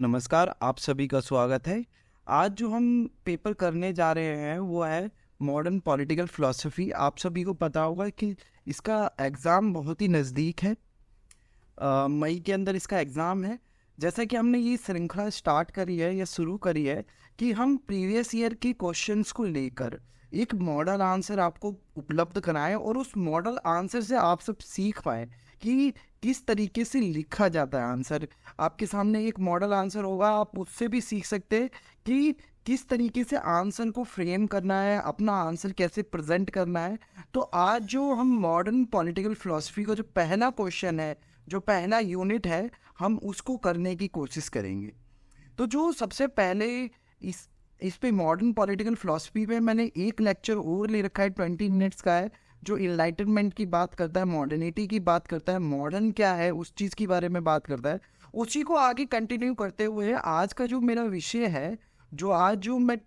नमस्कार, आप सभी का स्वागत है। आज जो हम पेपर करने जा रहे हैं वो है मॉडर्न पॉलिटिकल फ़िलॉसफ़ी। आप सभी को पता होगा कि इसका एग्ज़ाम बहुत ही नज़दीक है। मई के अंदर इसका एग्ज़ाम है। जैसा कि हमने ये श्रृंखला स्टार्ट करी है या शुरू करी है कि हम प्रीवियस ईयर के क्वेश्चंस को लेकर एक मॉडल आंसर आपको उपलब्ध कराएं और उस मॉडल आंसर से आप सब सीख पाएँ कि किस तरीके से लिखा जाता है आंसर। आपके सामने एक मॉडल आंसर होगा, आप उससे भी सीख सकते हैं कि किस तरीके से आंसर को फ्रेम करना है, अपना आंसर कैसे प्रेजेंट करना है। तो आज जो हम मॉडर्न पॉलिटिकल फ़िलॉसफ़ी का जो पहला क्वेश्चन है, जो पहला यूनिट है, हम उसको करने की कोशिश करेंगे। तो जो सबसे पहले इस पे मॉडर्न पॉलिटिकल फ़िलॉसफ़ी पे मैंने एक लेक्चर और ले रखा है, 20 मिनट्स का है, जो इनलाइटनमेंट की बात करता है, मॉडर्निटी की बात करता है, मॉडर्न क्या है उस चीज़ के बारे में बात करता है। उसी को आगे कंटिन्यू करते हुए आज का जो मेरा विषय है, जो मैं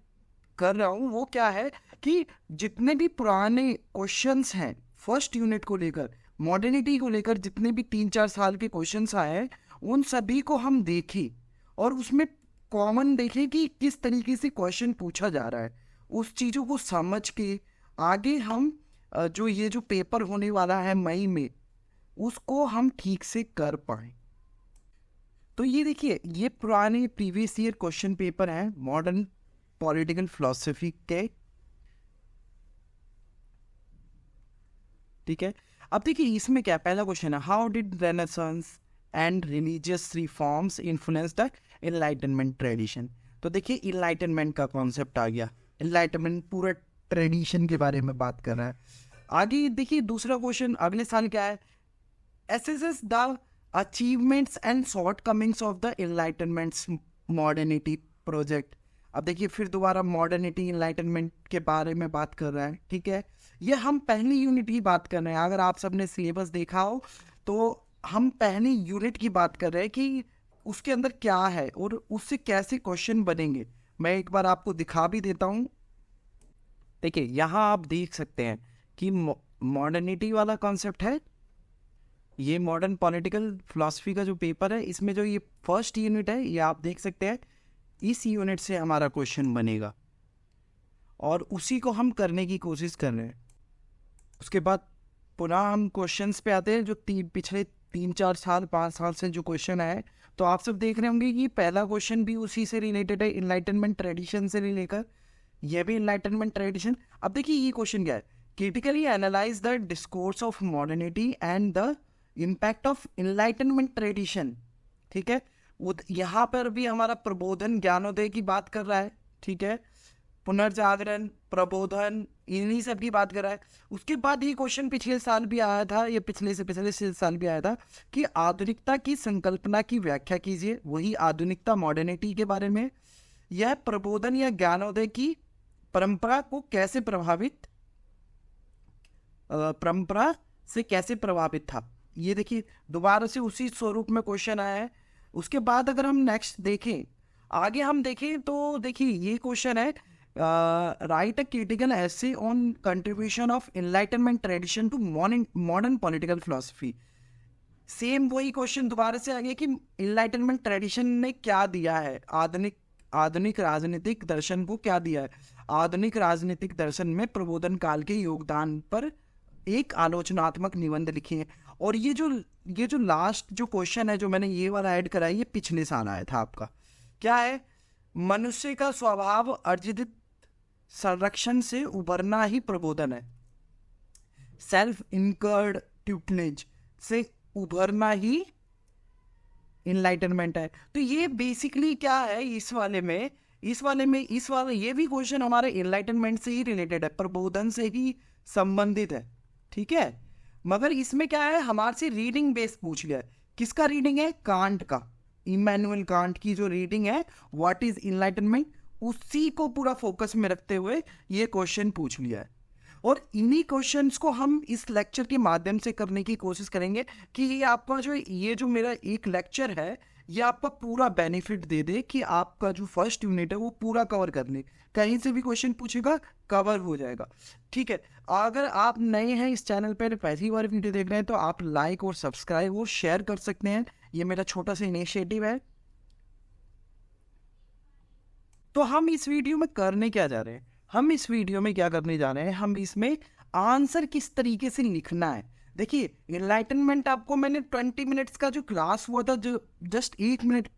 कर रहा हूँ वो क्या है कि जितने भी पुराने क्वेश्चंस हैं फर्स्ट यूनिट को लेकर, मॉडर्निटी को लेकर, जितने भी 3-4 साल के क्वेश्चंस आए हैं उन सभी को हम देखें और उसमें कॉमन देखें कि किस तरीके से क्वेश्चन पूछा जा रहा है। उस चीज़ों को समझ के आगे हम जो ये जो पेपर होने वाला है मई में, उसको हम ठीक से कर पाएँ। तो ये देखिए, ये पुराने प्रीवियस ईयर क्वेश्चन पेपर हैं मॉडर्न पॉलिटिकल फिलॉसफी के। ठीक है, अब देखिए इसमें क्या पहला क्वेश्चन है, how did renaissance and religious reforms influence the enlightenment tradition. तो देखिए इनलाइटनमेंट का कॉन्सेप्ट आ गया। एनलाइटनमेंट पूरा ट्रेडिशन के बारे में बात कर रहा है। आगे देखिए दूसरा क्वेश्चन अगले साल क्या है, assesses the achievements and shortcomings of the enlightenment's modernity project। अब देखिए फिर दोबारा मॉडर्निटी इनलाइटनमेंट के बारे में बात कर रहा है। ठीक है, ये हम पहली यूनिट की बात कर रहे हैं। अगर आप सबने सिलेबस देखा हो तो हम पहली यूनिट की बात कर रहे हैं कि उसके अंदर क्या है और उससे कैसे क्वेश्चन बनेंगे। मैं एक बार आपको दिखा भी देता हूँ। देखिए यहाँ आप देख सकते हैं कि मॉडर्निटी वाला कॉन्सेप्ट है। ये मॉडर्न पॉलिटिकल फिलॉसफी का जो पेपर है, इसमें जो ये फर्स्ट यूनिट है, ये आप देख सकते हैं इस यूनिट से हमारा क्वेश्चन बनेगा और उसी को हम करने की कोशिश कर रहे हैं। उसके बाद पुनः हम क्वेश्चंस पे आते हैं जो पिछले 3-4 साल 5 साल से जो क्वेश्चन आए। तो आप सब देख रहे होंगे कि पहला क्वेश्चन भी उसी से रिलेटेड है, इनलाइटनमेंट ट्रेडिशन से लेकर यह भी इनलाइटनमेंट ट्रेडिशन। अब देखिए ये क्वेश्चन क्या है, critically analyse the discourse of modernity and the impact of enlightenment tradition. ठीक है, यहाँ पर भी हमारा प्रबोधन ज्ञानोदय की बात कर रहा है। ठीक है, पुनर्जागरण, प्रबोधन, इन्हीं सब की बात कर रहा है। उसके बाद ये क्वेश्चन पिछले साल भी आया था, ये पिछले से पिछले साल भी आया था कि आधुनिकता की संकल्पना की व्याख्या कीजिए। वही आधुनिकता मॉडर्निटी के बारे में। यह प्रबोधन या ज्ञानोदय की परंपरा को कैसे परंपरा से कैसे प्रभावित था। ये देखिए दोबारा से उसी स्वरूप में क्वेश्चन आया है। उसके बाद अगर हम नेक्स्ट देखें, आगे हम देखें तो देखिए ये क्वेश्चन है, write a critical essay on contribution of enlightenment tradition to modern political philosophy. Same वही क्वेश्चन दोबारा से आ गया कि एनलाइटनमेंट ट्रेडिशन ने क्या दिया है, आधुनिक आधुनिक राजनीतिक दर्शन को क्या दिया है। आधुनिक राजनीतिक दर्शन में प्रबोधन काल के योगदान पर एक आलोचनात्मक निबंध लिखे हैं। और ये जो लास्ट जो क्वेश्चन है जो मैंने ये वाला ऐड करा है, ये पिछले साल आया था आपका। क्या है, मनुष्य का स्वभाव अर्जित संरक्षण से उभरना ही प्रबोधन है। सेल्फ इनकर्ड ट्यूटनेज से उभरना ही इनलाइटनमेंट है। तो ये बेसिकली क्या है, इस वाले ये भी क्वेश्चन हमारे इनलाइटनमेंट से ही रिलेटेड है, प्रबोधन से ही संबंधित है। ठीक है, मगर इसमें क्या है, हमारे से रीडिंग बेस पूछ लिया है। किसका रीडिंग है, कांट का, इमैनुअल कांट की जो रीडिंग है, व्हाट इज इनलाइटनमेंट, उसी को पूरा फोकस में रखते हुए ये क्वेश्चन पूछ लिया है। और इन्हीं क्वेश्चंस को हम इस लेक्चर के माध्यम से करने की कोशिश करेंगे कि ये जो मेरा एक लेक्चर है, ये आपका पूरा बेनिफिट दे दे कि आपका जो फर्स्ट यूनिट है वो पूरा कवर कर ले। कहीं से भी क्वेश्चन पूछेगा, कवर हो जाएगा। ठीक है, अगर आप नए हैं इस चैनल पर, पहली बार वीडियो देख रहे हैं, तो आप लाइक और सब्सक्राइब और शेयर कर सकते हैं। ये मेरा छोटा सा इनिशिएटिव है। तो हम इस वीडियो में करने क्या जा रहे हैं, हम इस वीडियो में क्या करने जा रहे हैं, हम इसमें आंसर किस तरीके से लिखना है। देखिए इनलाइटनमेंट आपको मैंने 20 मिनट्स का जो क्लास हुआ था, जो जस्ट 1 मिनट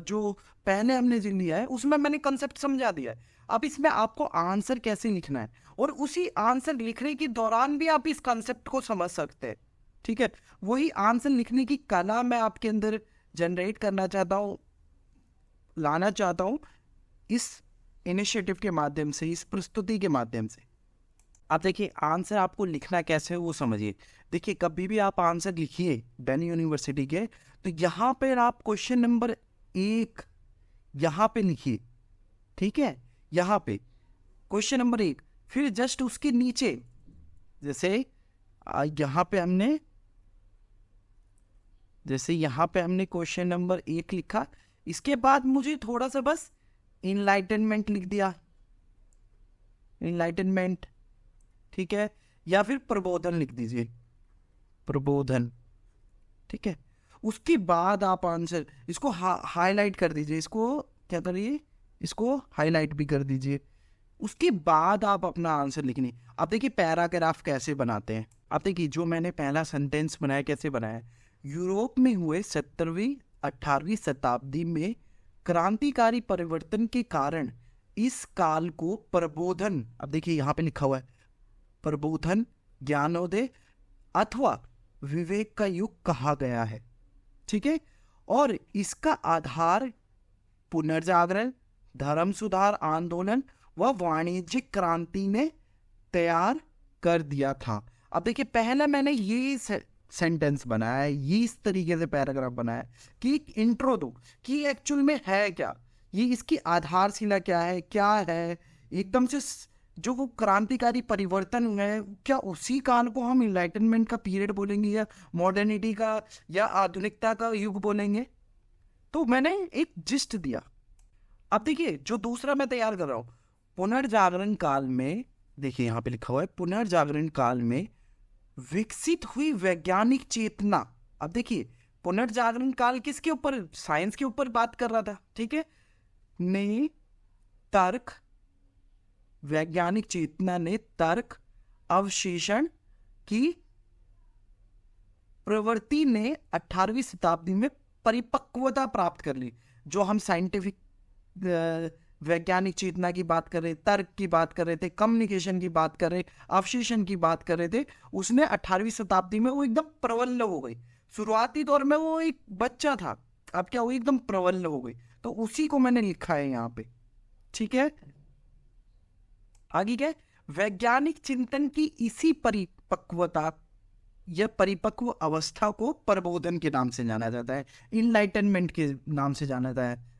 जो पहले हमने जो लिया है उसमें मैंने कंसेप्ट समझा दिया है। अब इसमें आपको आंसर कैसे लिखना है और उसी आंसर लिखने के दौरान भी आप इस कंसेप्ट को समझ सकते हैं। ठीक है, वही आंसर लिखने की कला मैं आपके अंदर जनरेट करना चाहता हूँ, लाना चाहता हूँ इस इनिशिएटिव के माध्यम से, इस प्रस्तुति के माध्यम से। आप देखिए आंसर आपको लिखना कैसे है वो समझिए। देखिए कभी भी आप आंसर लिखिए डन यूनिवर्सिटी के, तो यहाँ पर आप क्वेश्चन नंबर 1 यहाँ पे लिखिए। ठीक है, यहाँ पे क्वेश्चन नंबर 1, फिर जस्ट उसके नीचे जैसे यहाँ पे हमने क्वेश्चन नंबर 1 लिखा, इसके बाद मुझे थोड़ा सा बस इनलाइटनमेंट लिख दिया, इनलाइटनमेंट। ठीक है, या फिर प्रबोधन लिख दीजिए, प्रबोधन। ठीक है, उसके बाद आप आंसर इसको हाईलाइट कर दीजिए, इसको क्या करिए, इसको हाईलाइट भी कर दीजिए। उसके बाद आप अपना आंसर लिखनी। आप देखिए पैराग्राफ कैसे बनाते हैं। आप देखिए जो मैंने पहला सेंटेंस बनाया कैसे बनाया, यूरोप में हुए 17वीं 18वीं शताब्दी में क्रांतिकारी परिवर्तन के कारण इस काल को प्रबोधन, अब देखिए यहाँ पे लिखा हुआ है प्रबोधन, ज्ञानोदय अथवा विवेक का युग कहा गया है। ठीक है, और इसका आधार पुनर्जागरण, धर्म सुधार आंदोलन व वाणिज्यिक क्रांति ने तैयार कर दिया था। अब देखिए पहले मैंने ये सेंटेंस बनाया है, ये इस तरीके से पैराग्राफ बनाया है कि इंट्रो दो कि एक्चुअल में है क्या, ये इसकी आधारशिला क्या है, एकदम से जो वो क्रांतिकारी परिवर्तन हुए हैं, क्या उसी काल को हम इनलाइटनमेंट का पीरियड बोलेंगे या मॉडर्निटी का या आधुनिकता का युग बोलेंगे। तो मैंने एक जिस्ट दिया। अब देखिए जो दूसरा मैं तैयार कर रहा हूं, पुनर्जागरण काल में, देखिए यहाँ पे लिखा हुआ है पुनर्जागरण काल में विकसित हुई वैज्ञानिक चेतना। अब देखिए पुनर्जागरण काल किसके ऊपर, साइंस के ऊपर बात कर रहा था। ठीक है, ने तर्क, वैज्ञानिक चेतना ने तर्क अवशेषण की प्रवृत्ति ने 18वीं शताब्दी में परिपक्वता प्राप्त कर ली। जो हम साइंटिफिक वैज्ञानिक चेतना की बात कर रहे, तर्क की बात कर रहे थे, कम्युनिकेशन की बात कर रहे, अवशेषण की बात कर रहे थे, उसने 18वीं शताब्दी में वो एकदम प्रबल हो गई। शुरुआती दौर में वो एक बच्चा था, अब क्या वो एकदम प्रबल हो गई। तो उसी को मैंने लिखा है यहाँ पे। ठीक है, आगे क्या, वैज्ञानिक चिंतन की इसी परिपक्वता या परिपक्व अवस्था को प्रबोधन के नाम से जाना जाता है, इनलाइटनमेंट के नाम से जाना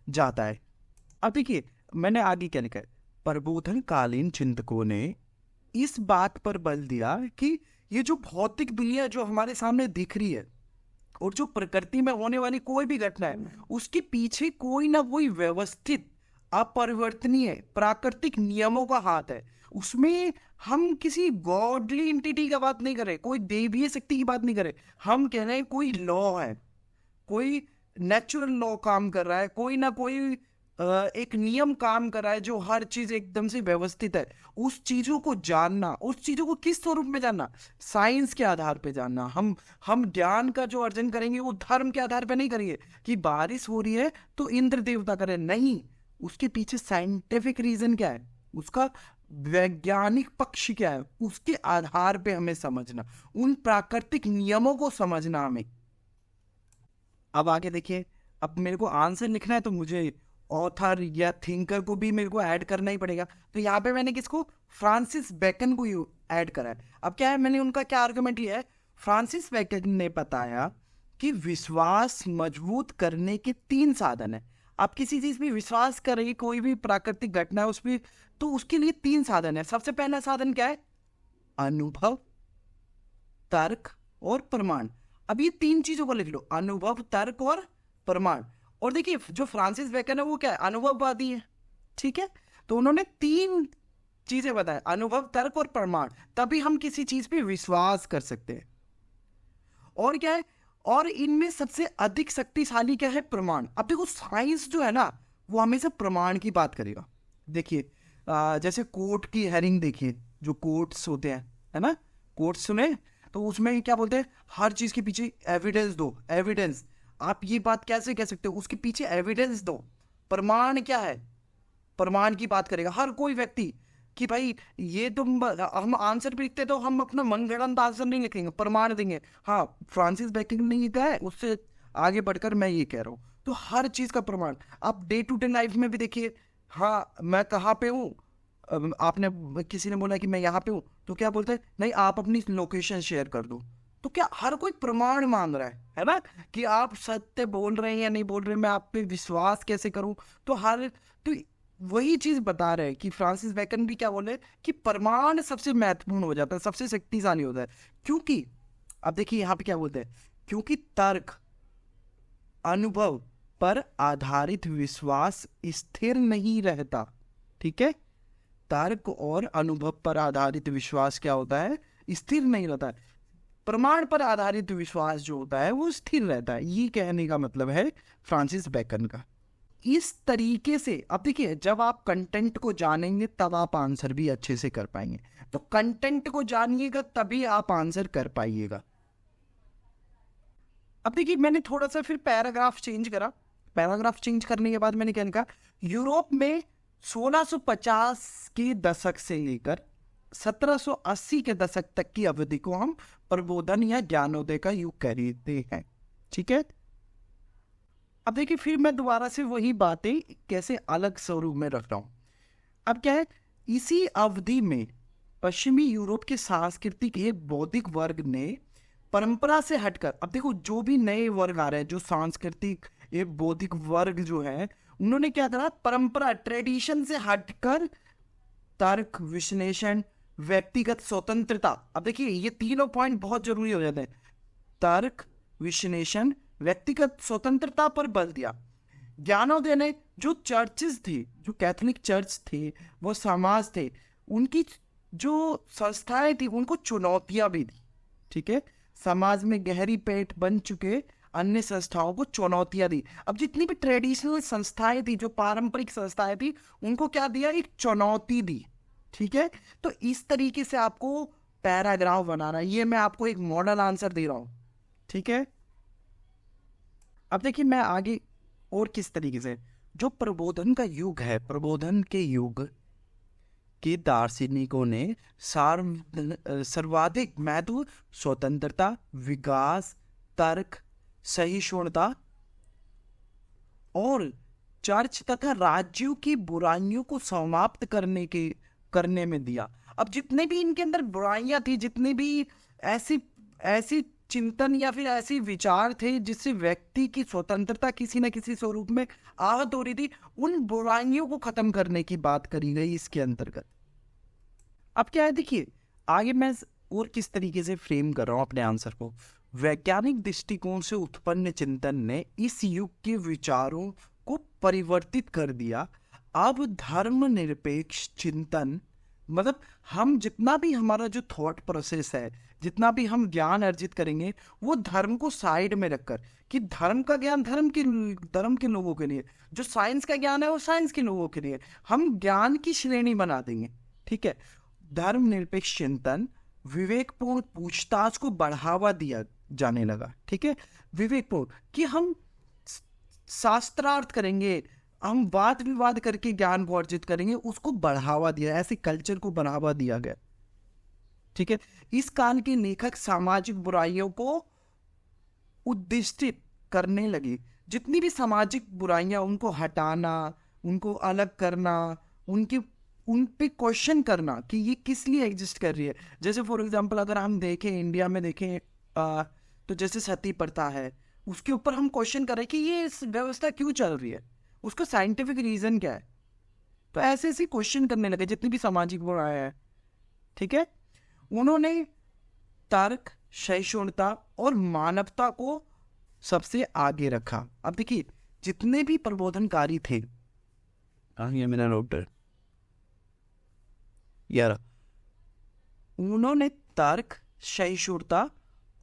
जाता है। अब देखिए मैंने आगे क्या लिखा है, प्रबोधन कालीन चिंतकों ने इस बात पर बल दिया कि ये जो भौतिक दुनिया जो हमारे सामने दिख रही है और जो प्रकृति में होने वाली कोई भी घटना है, उसके पीछे कोई ना कोई व्यवस्थित अपरिवर्तनीय प्राकृतिक नियमों का हाथ है। उसमें हम किसी गॉडली एंटिटी का बात नहीं कर रहे, कोई देवीय शक्ति की बात नहीं कर रहे, हम कह रहे हैं कोई लॉ है, कोई नेचुरल लॉ काम कर रहा है, कोई ना कोई एक नियम काम कर रहा है जो हर चीज एकदम से व्यवस्थित है। उस चीजों को जानना, उस चीजों को किस स्वरूप में जानना, साइंस के आधार पे जानना। हम ज्ञान का जो अर्जन करेंगे वो धर्म के आधार पे नहीं करेंगे कि बारिश हो रही है तो इंद्र देवता करे, नहीं, उसके पीछे साइंटिफिक रीजन क्या है, उसका वैज्ञानिक पक्ष क्या है, उसके आधार पे हमें समझना, उन प्राकृतिक नियमों को समझना हमें। अब आगे देखिए, अब मेरे को आंसर लिखना है तो मुझे ऑथर या थिंकर को भी मेरे को ऐड करना ही पड़ेगा। तो यहाँ पे मैंने किसको, फ्रांसिस बेकन को ऐड करा है। अब क्या है, मैंने उनका क्या आर्गुमेंट लिया है, फ्रांसिस बेकन ने बताया कि विश्वास मजबूत करने के 3 साधन है। आप किसी चीज पे विश्वास करेंगे, कोई भी प्राकृतिक घटना है उसमें, तो उसके लिए 3 साधन है। सबसे पहला साधन क्या है, अनुभव, तर्क और प्रमाण। अब ये 3 चीजों को लिख लो, अनुभव, तर्क और प्रमाण। और देखिए जो फ्रांसिस बेकन है वो क्या है, अनुभववादी है। ठीक है, तो उन्होंने 3 चीजें बताए, अनुभव, तर्क और प्रमाण, तभी हम किसी चीज पे विश्वास कर सकते हैं। और क्या है, और इनमें सबसे अधिक शक्तिशाली क्या है, प्रमाण। अब देखो साइंस जो है ना वो हमेशा प्रमाण की बात करेगा। देखिए जैसे कोर्ट की हेरिंग देखिए, जो कोर्ट्स होते हैं, है ना, कोर्ट्स सुने, तो उसमें क्या बोलते हैं, हर चीज के पीछे एविडेंस दो, एविडेंस। आप ये बात कैसे कह सकते हो, उसके पीछे एविडेंस दो, प्रमाण क्या है, प्रमाण की बात करेगा हर कोई व्यक्ति कि भाई ये तुम, हम आंसर भी लिखते तो हम अपना मनगढ़ंत आंसर नहीं लिखेंगे, प्रमाण देंगे। हाँ, फ्रांसिस बेकन ने ये कहा है, उससे आगे बढ़कर मैं ये कह रहा हूँ, तो हर चीज का प्रमाण आप डे टू डे लाइफ में भी देखिए। हाँ, मैं कहाँ पे हूँ, आपने किसी ने बोला कि मैं यहाँ पे हूँ, तो क्या बोलते हैं, नहीं आप अपनी लोकेशन शेयर कर दो, तो क्या हर कोई प्रमाण मान रहा है ना, कि आप सत्य बोल रहे हैं या नहीं बोल रहे, मैं आप पे विश्वास कैसे करूं। तो हर, तो वही चीज बता रहे हैं कि फ्रांसिस बेकन भी क्या बोले कि प्रमाण सबसे महत्वपूर्ण हो जाता है, सबसे शक्तिशाली होता है, क्योंकि अब देखिए यहाँ पे क्या बोलते हैं, क्योंकि तर्क, अनुभव पर आधारित विश्वास स्थिर नहीं रहता। ठीक है, तर्क और अनुभव पर आधारित विश्वास क्या होता है, स्थिर नहीं रहता है। प्रमाण पर आधारित विश्वास जो होता है वो स्थिर रहता है, ये कहने का मतलब है फ्रांसिस बेकन का। इस तरीके से अब देखिए, जब आप कंटेंट को जानेंगे तब आप आंसर भी अच्छे से कर पाएंगे, तो कंटेंट को जानिएगा तभी आप आंसर कर पाइएगा। अब देखिए, मैंने थोड़ा सा फिर पैराग्राफ चेंज करा, पैराग्राफ चेंज करने के बाद मैंने क्या लिखा, यूरोप में 1650 के दशक से लेकर 1780 के दशक तक की अवधि को हम प्रबोधन या ज्ञानोदय का युग कहते हैं। ठीक है, अब देखिए फिर मैं दोबारा से वही बातें कैसे अलग स्वरूप में रख रहा हूं। अब क्या है, इसी अवधि में पश्चिमी यूरोप के सांस्कृतिक एक बौद्धिक वर्ग ने परंपरा से हटकर, अब देखो जो भी नए वर्ग आ रहे हैं, जो सांस्कृतिक एक बौद्धिक वर्ग जो है, उन्होंने क्या करा, परंपरा, ट्रेडिशन से हटकर तर्क, विश्लेषण, व्यक्तिगत स्वतंत्रता। अब देखिए ये तीनों पॉइंट बहुत जरूरी हो जाते हैं, तर्क, विश्लेषण, व्यक्तिगत स्वतंत्रता पर बल दिया। ज्ञानोदय ने जो चर्चेस थी, जो कैथोलिक चर्च थे, वो समाज थे, उनकी जो संस्थाएं थी उनको चुनौतियां भी दी। ठीक है, समाज में गहरी पेट बन चुके अन्य संस्थाओं को चुनौतियां दी। अब जितनी भी ट्रेडिशनल संस्थाएं थी, जो पारंपरिक संस्थाएं थी, उनको क्या दिया, एक चुनौती दी। ठीक है, तो इस तरीके से आपको पैराग्राफ बनाना, ये मैं आपको एक मॉडल आंसर दे रहा हूं। ठीक है, अब देखिए मैं आगे और किस तरीके से, जो प्रबोधन का युग है, प्रबोधन के युग के दार्शनिकों ने सर्वाधिक महत्व स्वतंत्रता, विकास, तर्क, सहिष्णुता और चर्च तथा राज्यों की बुराइयों को समाप्त करने में दिया। अब जितने भी इनके अंदर बुराइयां थी, जितने भी ऐसी ऐसी चिंतन या फिर ऐसे विचार थे जिससे व्यक्ति की स्वतंत्रता किसी न किसी स्वरूप में आहत हो रही थी, उन बुराइयों को खत्म करने की बात करी गई इसके अंतर्गत। अब क्या है, देखिए आगे मैं और किस तरीके से फ्रेम कर रहा हूं अपने आंसर को। वैज्ञानिक दृष्टिकोण से उत्पन्न चिंतन ने इस युग के विचारों को परिवर्तित कर दिया। अब धर्मनिरपेक्ष चिंतन, मतलब हम जितना भी हमारा जो थॉट प्रोसेस है, जितना भी हम ज्ञान अर्जित करेंगे, वो धर्म को साइड में रखकर, कि धर्म का ज्ञान धर्म के लोगों के लिए, जो साइंस का ज्ञान है वो साइंस के लोगों के लिए, हम ज्ञान की श्रेणी बना देंगे। ठीक है, धर्मनिरपेक्ष चिंतन विवेकपूर्ण पूछताछ को बढ़ावा दिया जाने लगा। ठीक है, विवेकपूर्ण, कि हम शास्त्रार्थ करेंगे, हम वाद विवाद करके ज्ञान को अर्जित करेंगे, उसको बढ़ावा दिया, ऐसे कल्चर को बढ़ावा दिया गया। ठीक है, इस काल के लेखक सामाजिक बुराइयों को उद्दिष्टित करने लगे। जितनी भी सामाजिक बुराइयां, उनको हटाना, उनको अलग करना, उन पे क्वेश्चन करना कि ये किस लिए एग्जिस्ट कर रही है। जैसे फॉर एग्जांपल अगर हम देखें, इंडिया में देखें, तो जैसे सती प्रथा है, उसके ऊपर हम क्वेश्चन कर रहे हैं कि ये इस व्यवस्था क्यों चल रही है, उसका साइंटिफिक रीजन क्या है। तो ऐसे ऐसे क्वेश्चन करने लगे जितनी भी सामाजिक बुराई है। ठीक है, उन्होंने तर्क, सहिष्णुता और मानवता को सबसे आगे रखा। अब देखिए जितने भी प्रबोधनकारी थे, ये मेरा नोट यार, उन्होंने तर्क, सहिष्णुता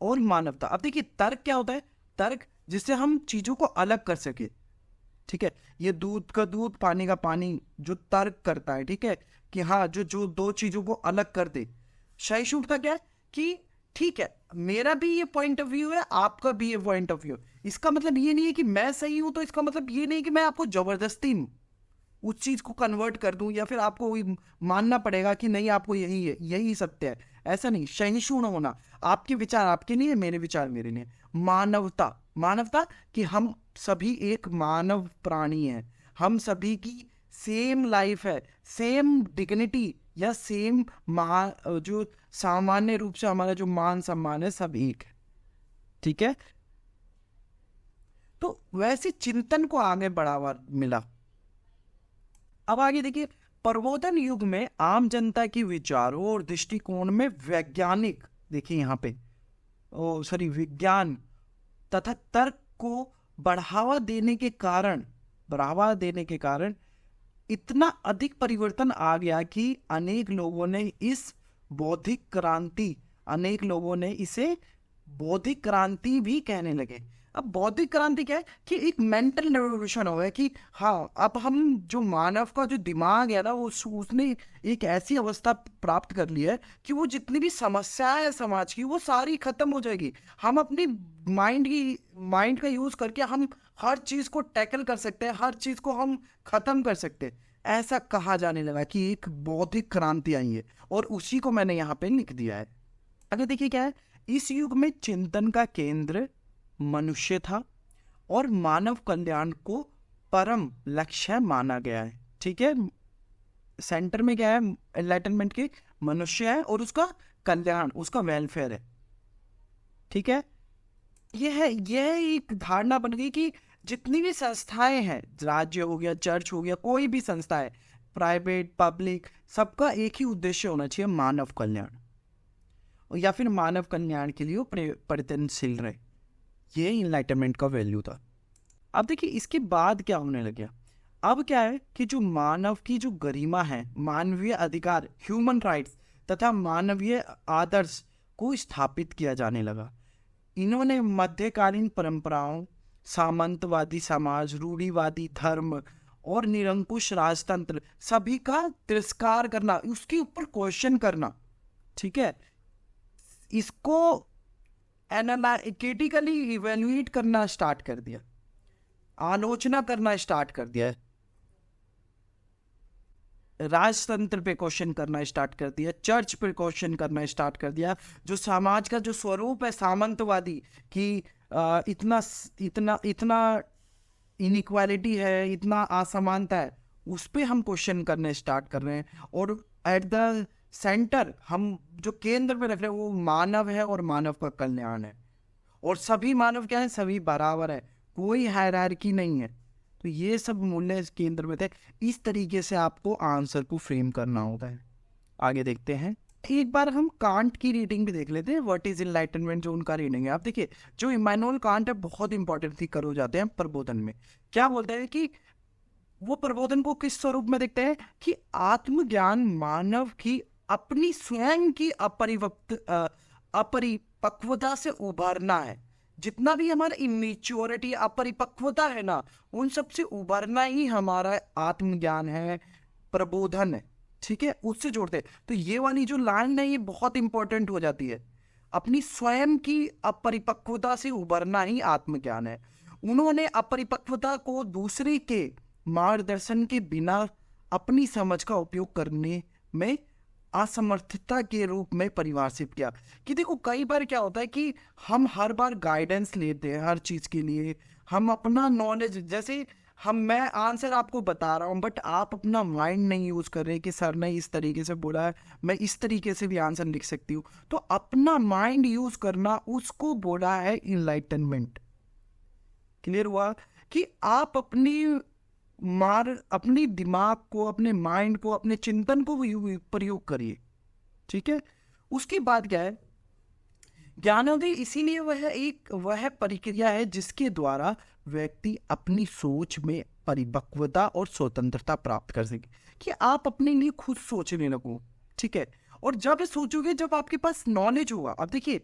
और मानवता। अब देखिए तर्क क्या होता है, तर्क जिससे हम चीजों को अलग कर सके। ठीक है, ये दूध का दूध पानी का पानी जो तर्क करता है, ठीक है, कि हाँ जो जो दो चीजों को अलग कर दे। सहिष्णुता क्या है कि ठीक है मेरा भी ये पॉइंट ऑफ व्यू है, आपका भी ये पॉइंट ऑफ व्यू। इसका मतलब ये नहीं है कि मैं सही हूं, तो इसका मतलब ये नहीं कि मैं आपको जबरदस्ती उस चीज को कन्वर्ट कर दूं या फिर आपको वही मानना पड़ेगा कि नहीं आपको यही है, यही सत्य है। ऐसा नहीं, सहिष्णु होना, आपके विचार आपके लिए, मेरे विचार मेरे लिए। मानवता, मानवता कि हम सभी एक मानव प्राणी हैं, हम सभी की सेम लाइफ है, सेम डिग्निटी या सेम जो सामान्य रूप से हमारा जो मान सम्मान है सब एक है, ठीक है। तो वैसे चिंतन को आगे बढ़ावा मिला। अब आगे देखिए, प्रबोधन युग में आम जनता की विचारों और दृष्टिकोण में वैज्ञानिक, देखिए यहाँ पे विज्ञान तथा तर्क को बढ़ावा देने के कारण इतना अधिक परिवर्तन आ गया कि अनेक लोगों ने इसे बौद्धिक क्रांति भी कहने लगे। अब बौद्धिक क्रांति क्या है कि एक मेंटल रेवोल्यूशन हो गया कि हाँ अब हम जो मानव का जो दिमाग है ना उसने एक ऐसी अवस्था प्राप्त कर ली है कि वो जितनी भी समस्याएं है समाज की वो सारी खत्म हो जाएगी। हम अपनी माइंड का यूज करके हम हर चीज को टैकल कर सकते हैं, हर चीज को हम खत्म कर सकते हैं। ऐसा कहा जाने लगा कि एक बौद्धिक क्रांति आई है, और उसी को मैंने यहाँ पे लिख दिया है। अगर देखिए क्या है, इस युग में चिंतन का केंद्र मनुष्य था और मानव कल्याण को परम लक्ष्य माना गया है, ठीक है। सेंटर में क्या है एनलाइटनमेंट के, मनुष्य है और उसका कल्याण, उसका वेलफेयर है, ठीक है। यह एक धारणा बन गई कि जितनी भी संस्थाएं हैं, राज्य हो गया, चर्च हो गया, कोई भी संस्था है, प्राइवेट पब्लिक, सबका एक ही उद्देश्य होना चाहिए, मानव कल्याण, या फिर मानव कल्याण के लिए वो प्रयत्नशील रहे। ये इनलाइटनमेंट का वैल्यू था। अब देखिए इसके बाद क्या होने लगा, अब क्या है कि जो मानव की जो गरिमा है, मानवीय अधिकार, ह्यूमन राइट्स तथा मानवीय आदर्श को स्थापित किया जाने लगा। इन्होंने मध्यकालीन परंपराओं, सामंतवादी समाज, रूढ़िवादी धर्म और निरंकुश राजतंत्र सभी का तिरस्कार करना, उसके ऊपर क्वेश्चन करना, ठीक है, इसको एनालिटिकली इवेल्युएट करना स्टार्ट कर दिया, आलोचना करना स्टार्ट कर दिया, राजतंत्र पे क्वेश्चन करना स्टार्ट कर दिया, चर्च पे क्वेश्चन करना स्टार्ट कर दिया। जो समाज का जो स्वरूप है सामंतवादी कि इतना इतना इतना इनइक्वालिटी है, इतना असमानता है, उस पे हम क्वेश्चन करने स्टार्ट कर रहे हैं। और एट द सेंटर हम जो केंद्र में रख रहे हैं वो मानव है और मानव का कल्याण है, और सभी मानव क्या है, सभी बराबर है, कोई हायरार्की नहीं है। तो ये सब मूल्य इस केंद्र में थे। इस तरीके से आपको आंसर को फ्रेम करना होता है। आगे देखते हैं, एक बार हम कांट की रीडिंग भी देख लेते हैं, व्हाट इज एनलाइटनमेंट, जो उनका रीडिंग है। आप देखिए जो इमैनुअल कांट है बहुत इंपॉर्टेंट थी करो जाते हैं प्रबोधन में। क्या बोलते हैं कि वो प्रबोधन को किस स्वरूप में देखते हैं कि आत्मज्ञान मानव की अपनी स्वयं की अपरिपक्वता से उभरना है। जितना भी हमारा इमेच्योरिटी, अपरिपक्वता है ना, उन सब से उभरना ही हमारा आत्मज्ञान है, प्रबोधन है, ठीक है, उससे जोड़ते। तो ये वाली जो लाइन है ये बहुत इंपॉर्टेंट हो जाती है। अपनी स्वयं की अपरिपक्वता से उभरना ही आत्मज्ञान है। उन्होंने अपरिपक्वता को दूसरे के मार्गदर्शन के बिना अपनी समझ का उपयोग करने में असमर्थता के रूप में परिभाषित किया। कि देखो कई बार क्या होता है कि हम हर बार गाइडेंस लेते हैं हर चीज के लिए, हम अपना नॉलेज, जैसे मैं आंसर आपको बता रहा हूँ बट आप अपना माइंड नहीं यूज कर रहे कि सर ने इस तरीके से बोला है, मैं इस तरीके से भी आंसर लिख सकती हूँ। तो अपना माइंड यूज करना, उसको बोला है इनलाइटनमेंट। क्लियर हुआ कि आप अपनी दिमाग को, अपने माइंड को, अपने चिंतन को प्रयोग करिए, ठीक है। उसके बाद क्या है, ज्ञानोदय इसीलिए वह प्रक्रिया है जिसके द्वारा व्यक्ति अपनी सोच में परिपक्वता और स्वतंत्रता प्राप्त कर सके, कि आप अपने लिए खुद सोचने लगो, ठीक है। और जब सोचोगे, जब आपके पास नॉलेज होगा, अब देखिए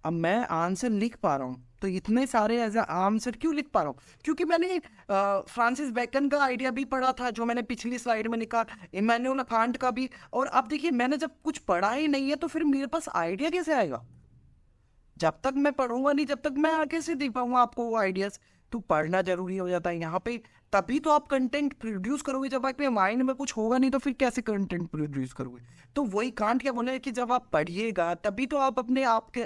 अब मैं आंसर लिख पा रहा हूँ, तो इतने सारे एज अ आंसर क्यों लिख पा रहा हूँ? क्योंकि मैंने फ्रांसिस बेकन का आइडिया भी पढ़ा था, जो मैंने पिछली स्लाइड में लिखा, इमैनुअल कांट का भी। और अब देखिए, मैंने जब कुछ पढ़ा ही नहीं है तो फिर मेरे पास आइडिया कैसे आएगा? जब तक मैं पढ़ूंगा नहीं, जब तक मैं आगे से दे पाऊंगा आपको वो आइडियाज। तो पढ़ना जरूरी हो जाता है यहाँ पे। तभी तो आप कंटेंट प्रोड्यूस करोगे। जब आपके माइंड में कुछ होगा नहीं तो फिर कैसे कंटेंट प्रोड्यूस करोगे? तो वही कांट क्या बोले कि जब आप पढ़िएगा तभी तो आप अपने आप के,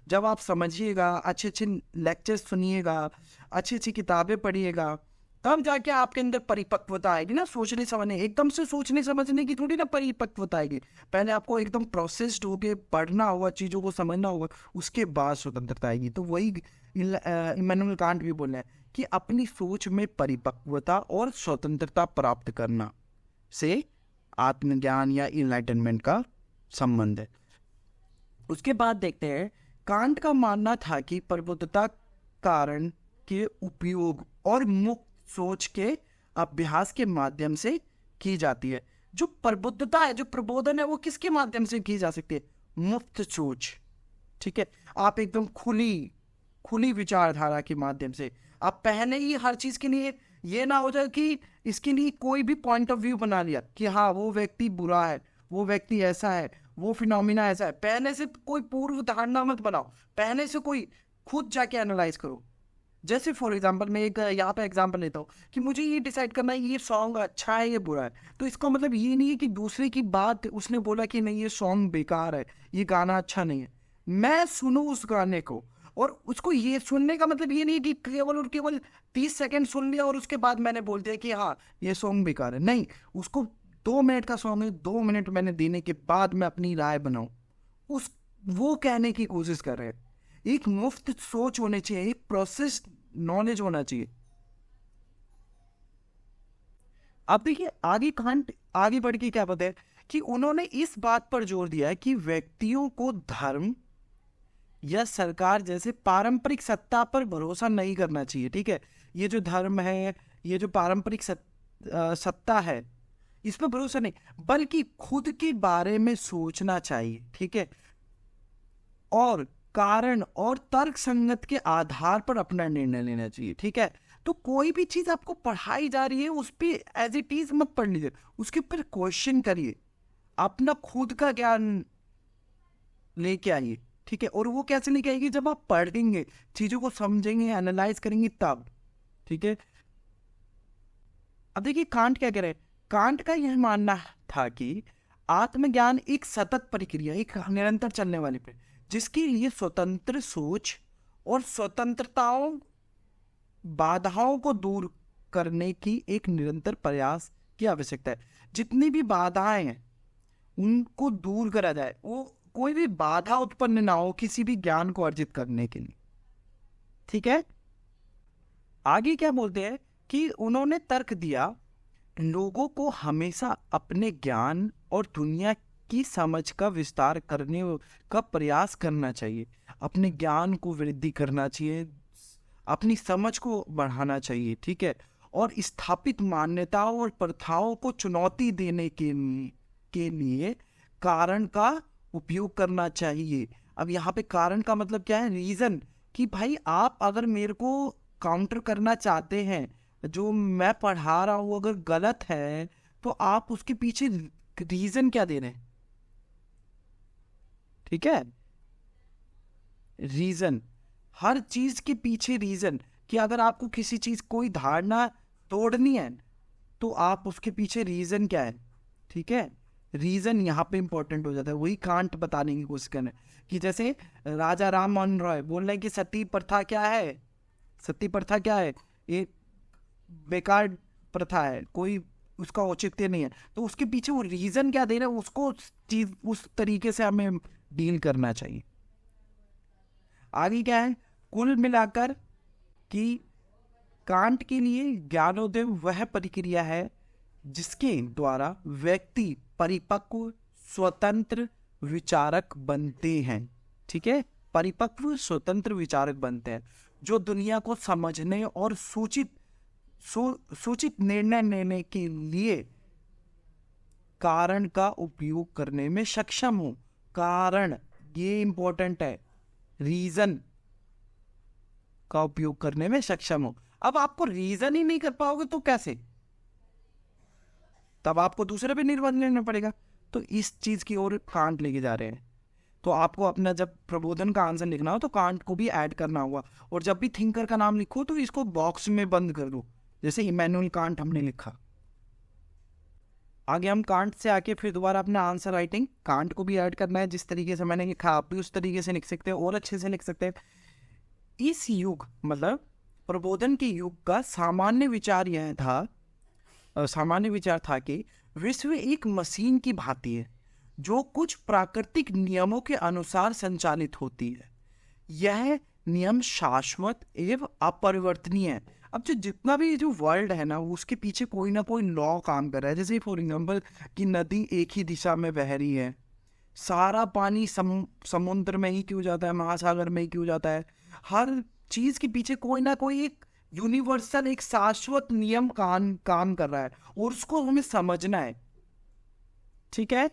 जब आप समझिएगा, अच्छे अच्छे लेक्चर्स सुनिएगा, अच्छी अच्छी किताबें पढ़िएगा, तब जाके आपके अंदर परिपक्वता आएगी ना, सोचने समझने। एकदम से सोचने समझने की थोड़ी ना परिपक्वता आएगी। पहले आपको एकदम प्रोसेस्ड होके पढ़ना होगा, चीज़ों को समझना होगा, उसके बाद स्वतंत्रता आएगी। तो वही इमैनुअल कांट भी बोल रहे हैं कि अपनी सोच में परिपक्वता और स्वतंत्रता प्राप्त करना से आत्मज्ञान या इनलाइटनमेंट का संबंध है। उसके बाद देखते हैं, कांट का मानना था कि प्रबुद्धता कारण के उपयोग और मुक्त सोच के अभ्यास के माध्यम से की जाती है। जो प्रबुद्धता है, जो प्रबोधन है, वो किसके माध्यम से की जा सकती है? मुक्त सोच। ठीक है, आप एकदम खुली विचारधारा के माध्यम से। आप पहले ही हर चीज के लिए ये ना हो जाए कि इसके लिए कोई भी पॉइंट ऑफ व्यू बना लिया कि हाँ वो व्यक्ति बुरा है, वो व्यक्ति ऐसा है, वो फिनोमिना ऐसा है। पहले से कोई पूर्व धारणा मत बनाओ, पहले से कोई खुद जाके एनालाइज करो। जैसे फॉर एग्जांपल, मैं एक यहाँ पे एग्जांपल लेता हूँ कि मुझे ये डिसाइड करना है ये सॉन्ग अच्छा है, ये बुरा है। तो इसका मतलब ये नहीं है कि दूसरे की बात उसने बोला कि नहीं ये सॉन्ग बेकार है, ये गाना अच्छा नहीं है, मैं सुनूं उस गाने को। और उसको ये सुनने का मतलब ये नहीं कि केवल और केवल 30 सेकंड सुन लिया और उसके बाद मैंने बोल दिया कि हाँ ये सॉन्ग बेकार है। नहीं, उसको 2 मिनट का सॉन्ग है, 2 मिनट मैंने देने के बाद मैं अपनी राय बनाऊं, उस वो कहने की कोशिश कर रहे हैं। एक मुफ्त सोच होनी चाहिए, एक प्रोसेस नॉलेज होना चाहिए। अब देखिए आगे कांट आगे बढ़ के क्या बताया कि उन्होंने इस बात पर जोर दिया है कि व्यक्तियों को धर्म या सरकार जैसे पारंपरिक सत्ता पर भरोसा नहीं करना चाहिए। ठीक है, ये जो धर्म है, ये जो पारंपरिक सत्ता है, इस पर भरोसा नहीं, बल्कि खुद के बारे में सोचना चाहिए। ठीक है, और कारण और तर्क संगत के आधार पर अपना निर्णय लेना चाहिए। ठीक है, तो कोई भी चीज आपको पढ़ाई जा रही है उस पर एज इट इज मत पढ़ लीजिए, उसके ऊपर क्वेश्चन करिए, अपना खुद का ज्ञान लेके आइए। ठीक है, और वो कैसे लेके आएगी? जब आप पढ़ेंगे, चीजों को समझेंगे, एनालाइज करेंगे तब। ठीक है, अब देखिए कांट क्या कह रहे हैं। कांट का यह मानना था कि आत्मज्ञान एक सतत प्रक्रिया, एक निरंतर चलने वाली प्रक्रिया, जिसके लिए स्वतंत्र सोच और स्वतंत्रताओं बाधाओं को दूर करने की एक निरंतर प्रयास की आवश्यकता है। जितनी भी बाधाएं हैं उनको दूर करा जाए, वो कोई भी बाधा उत्पन्न ना हो किसी भी ज्ञान को अर्जित करने के लिए। ठीक है, आगे क्या बोलते हैं कि उन्होंने तर्क दिया, लोगों को हमेशा अपने ज्ञान और दुनिया की समझ का विस्तार करने का प्रयास करना चाहिए, अपने ज्ञान को वृद्धि करना चाहिए, अपनी समझ को बढ़ाना चाहिए। ठीक है, और स्थापित मान्यताओं और प्रथाओं को चुनौती देने के लिए कारण का उपयोग करना चाहिए। अब यहाँ पे कारण का मतलब क्या है? रीजन, कि भाई आप अगर मेरे को काउंटर करना चाहते हैं, जो मैं पढ़ा रहा हूँ अगर गलत है तो आप उसके पीछे रीजन क्या दे रहे हैं? ठीक है, रीजन, हर चीज के पीछे रीजन, कि अगर आपको किसी चीज कोई धारणा तोड़नी है तो आप उसके पीछे रीजन क्या है? ठीक है, रीजन यहाँ पे इंपॉर्टेंट हो जाता है। वही कांट बताने की कोशिश कर रहे हैं कि जैसे राजा राम मोहन रॉय बोल रहे हैं कि सती प्रथा क्या है? सती प्रथा क्या है? ये बेकार प्रथा है, कोई उसका औचित्य नहीं है। तो उसके पीछे वो रीजन क्या दे रहे हैं, उसको चीज उस तरीके से हमें डील करना चाहिए। आगे क्या है? कुल मिलाकर कि कांट के लिए ज्ञानोदय वह प्रक्रिया है जिसके द्वारा व्यक्ति परिपक्व स्वतंत्र विचारक बनते हैं। ठीक है, परिपक्व स्वतंत्र विचारक बनते हैं, जो दुनिया को समझने और सूचित निर्णय लेने के लिए कारण का उपयोग करने में सक्षम हो। कारण, ये इंपॉर्टेंट है, रीजन, का उपयोग करने में सक्षम हो। अब आपको रीजन ही नहीं कर पाओगे तो कैसे, तब आपको दूसरे पे निर्भर लेना पड़ेगा। तो इस चीज की ओर कांट लेके जा रहे हैं। तो आपको अपना जब प्रबोधन का आंसर लिखना हो तो कांट को भी ऐड करना होगा, और जब भी थिंकर का नाम लिखो तो इसको बॉक्स में बंद कर दो, जैसे इमैनुअल कांट हमने लिखा। आगे हम कांट से आके फिर दोबारा अपना आंसर राइटिंग, कांट को भी ऐड करना है। जिस तरीके से मैंने लिखा आप भी उस तरीके से लिख सकते हो और अच्छे से लिख सकते हैं। इस युग मतलब प्रबोधन के युग का सामान्य विचार यह था, सामान्य विचार था कि विश्व एक मशीन की भांति है जो कुछ प्राकृतिक नियमों के अनुसार संचालित होती है। यह नियम शाश्वत एवं अपरिवर्तनीय है। अब जितना भी जो वर्ल्ड है ना, उसके पीछे कोई ना कोई लॉ काम कर रहा है। जैसे फॉर एग्जाम्पल कि नदी एक ही दिशा में बह रही है, सारा पानी समुद्र में ही क्यों जाता है, महासागर में ही क्यों जाता है। हर चीज के पीछे कोई ना कोई एक यूनिवर्सल, एक शाश्वत नियम काम कर रहा है, और उसको हमें समझना है। ठीक है,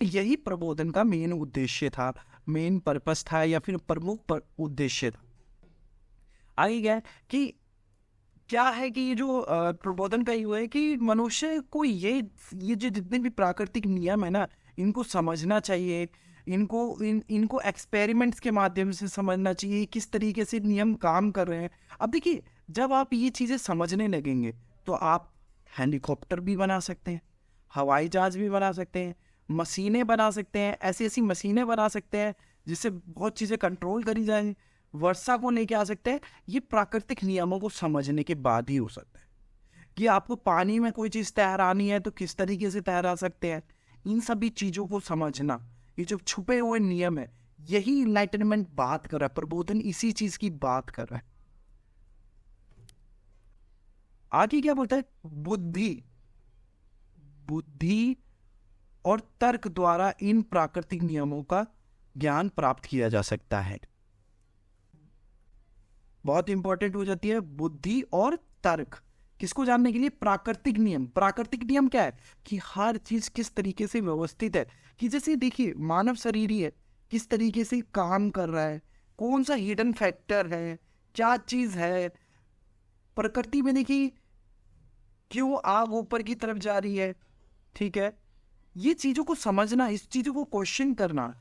यही प्रबोधन का मेन उद्देश्य था, मेन पर्पस था, या फिर प्रमुख उद्देश्य था। आगे क्या है कि क्या है कि ये जो प्रबोधन का युग है कि मनुष्य को ये जो जितने भी प्राकृतिक नियम है ना, इनको समझना चाहिए। इनको एक्सपेरिमेंट्स के माध्यम से समझना चाहिए, किस तरीके से नियम काम कर रहे हैं। अब देखिए, जब आप ये चीज़ें समझने लगेंगे तो आप हेलीकॉप्टर भी बना सकते हैं, हवाई जहाज भी बना सकते हैं, मशीनें बना सकते हैं, ऐसी ऐसी मशीनें बना सकते हैं जिससे बहुत चीज़ें कंट्रोल करी जाए, वर्षा को लेके आ सकते हैं। ये प्राकृतिक नियमों को समझने के बाद ही हो सकता है। कि आपको पानी में कोई चीज़ तैरानी है तो किस तरीके से तैरा सकते हैं, इन सभी चीज़ों को समझना, ये जो छुपे हुए नियम है, यही इनलाइटनमेंट बात कर रहा है, प्रबोधन इसी चीज की बात कर रहा है। आगे क्या बोलता है, बुद्धि और तर्क द्वारा इन प्राकृतिक नियमों का ज्ञान प्राप्त किया जा सकता है। बहुत इंपॉर्टेंट हो जाती है बुद्धि और तर्क, किसको जानने के लिए, प्राकृतिक नियम। प्राकृतिक नियम क्या है कि हर चीज किस तरीके से व्यवस्थित है। कि जैसे देखिए, मानव शरीर ही है, किस तरीके से काम कर रहा है, कौन सा हिडन फैक्टर है, क्या चीज है प्रकृति में। देखिए क्यों आग ऊपर की तरफ जा रही है, ठीक है। ये चीजों को समझना, इस चीजों को क्वेश्चन करना,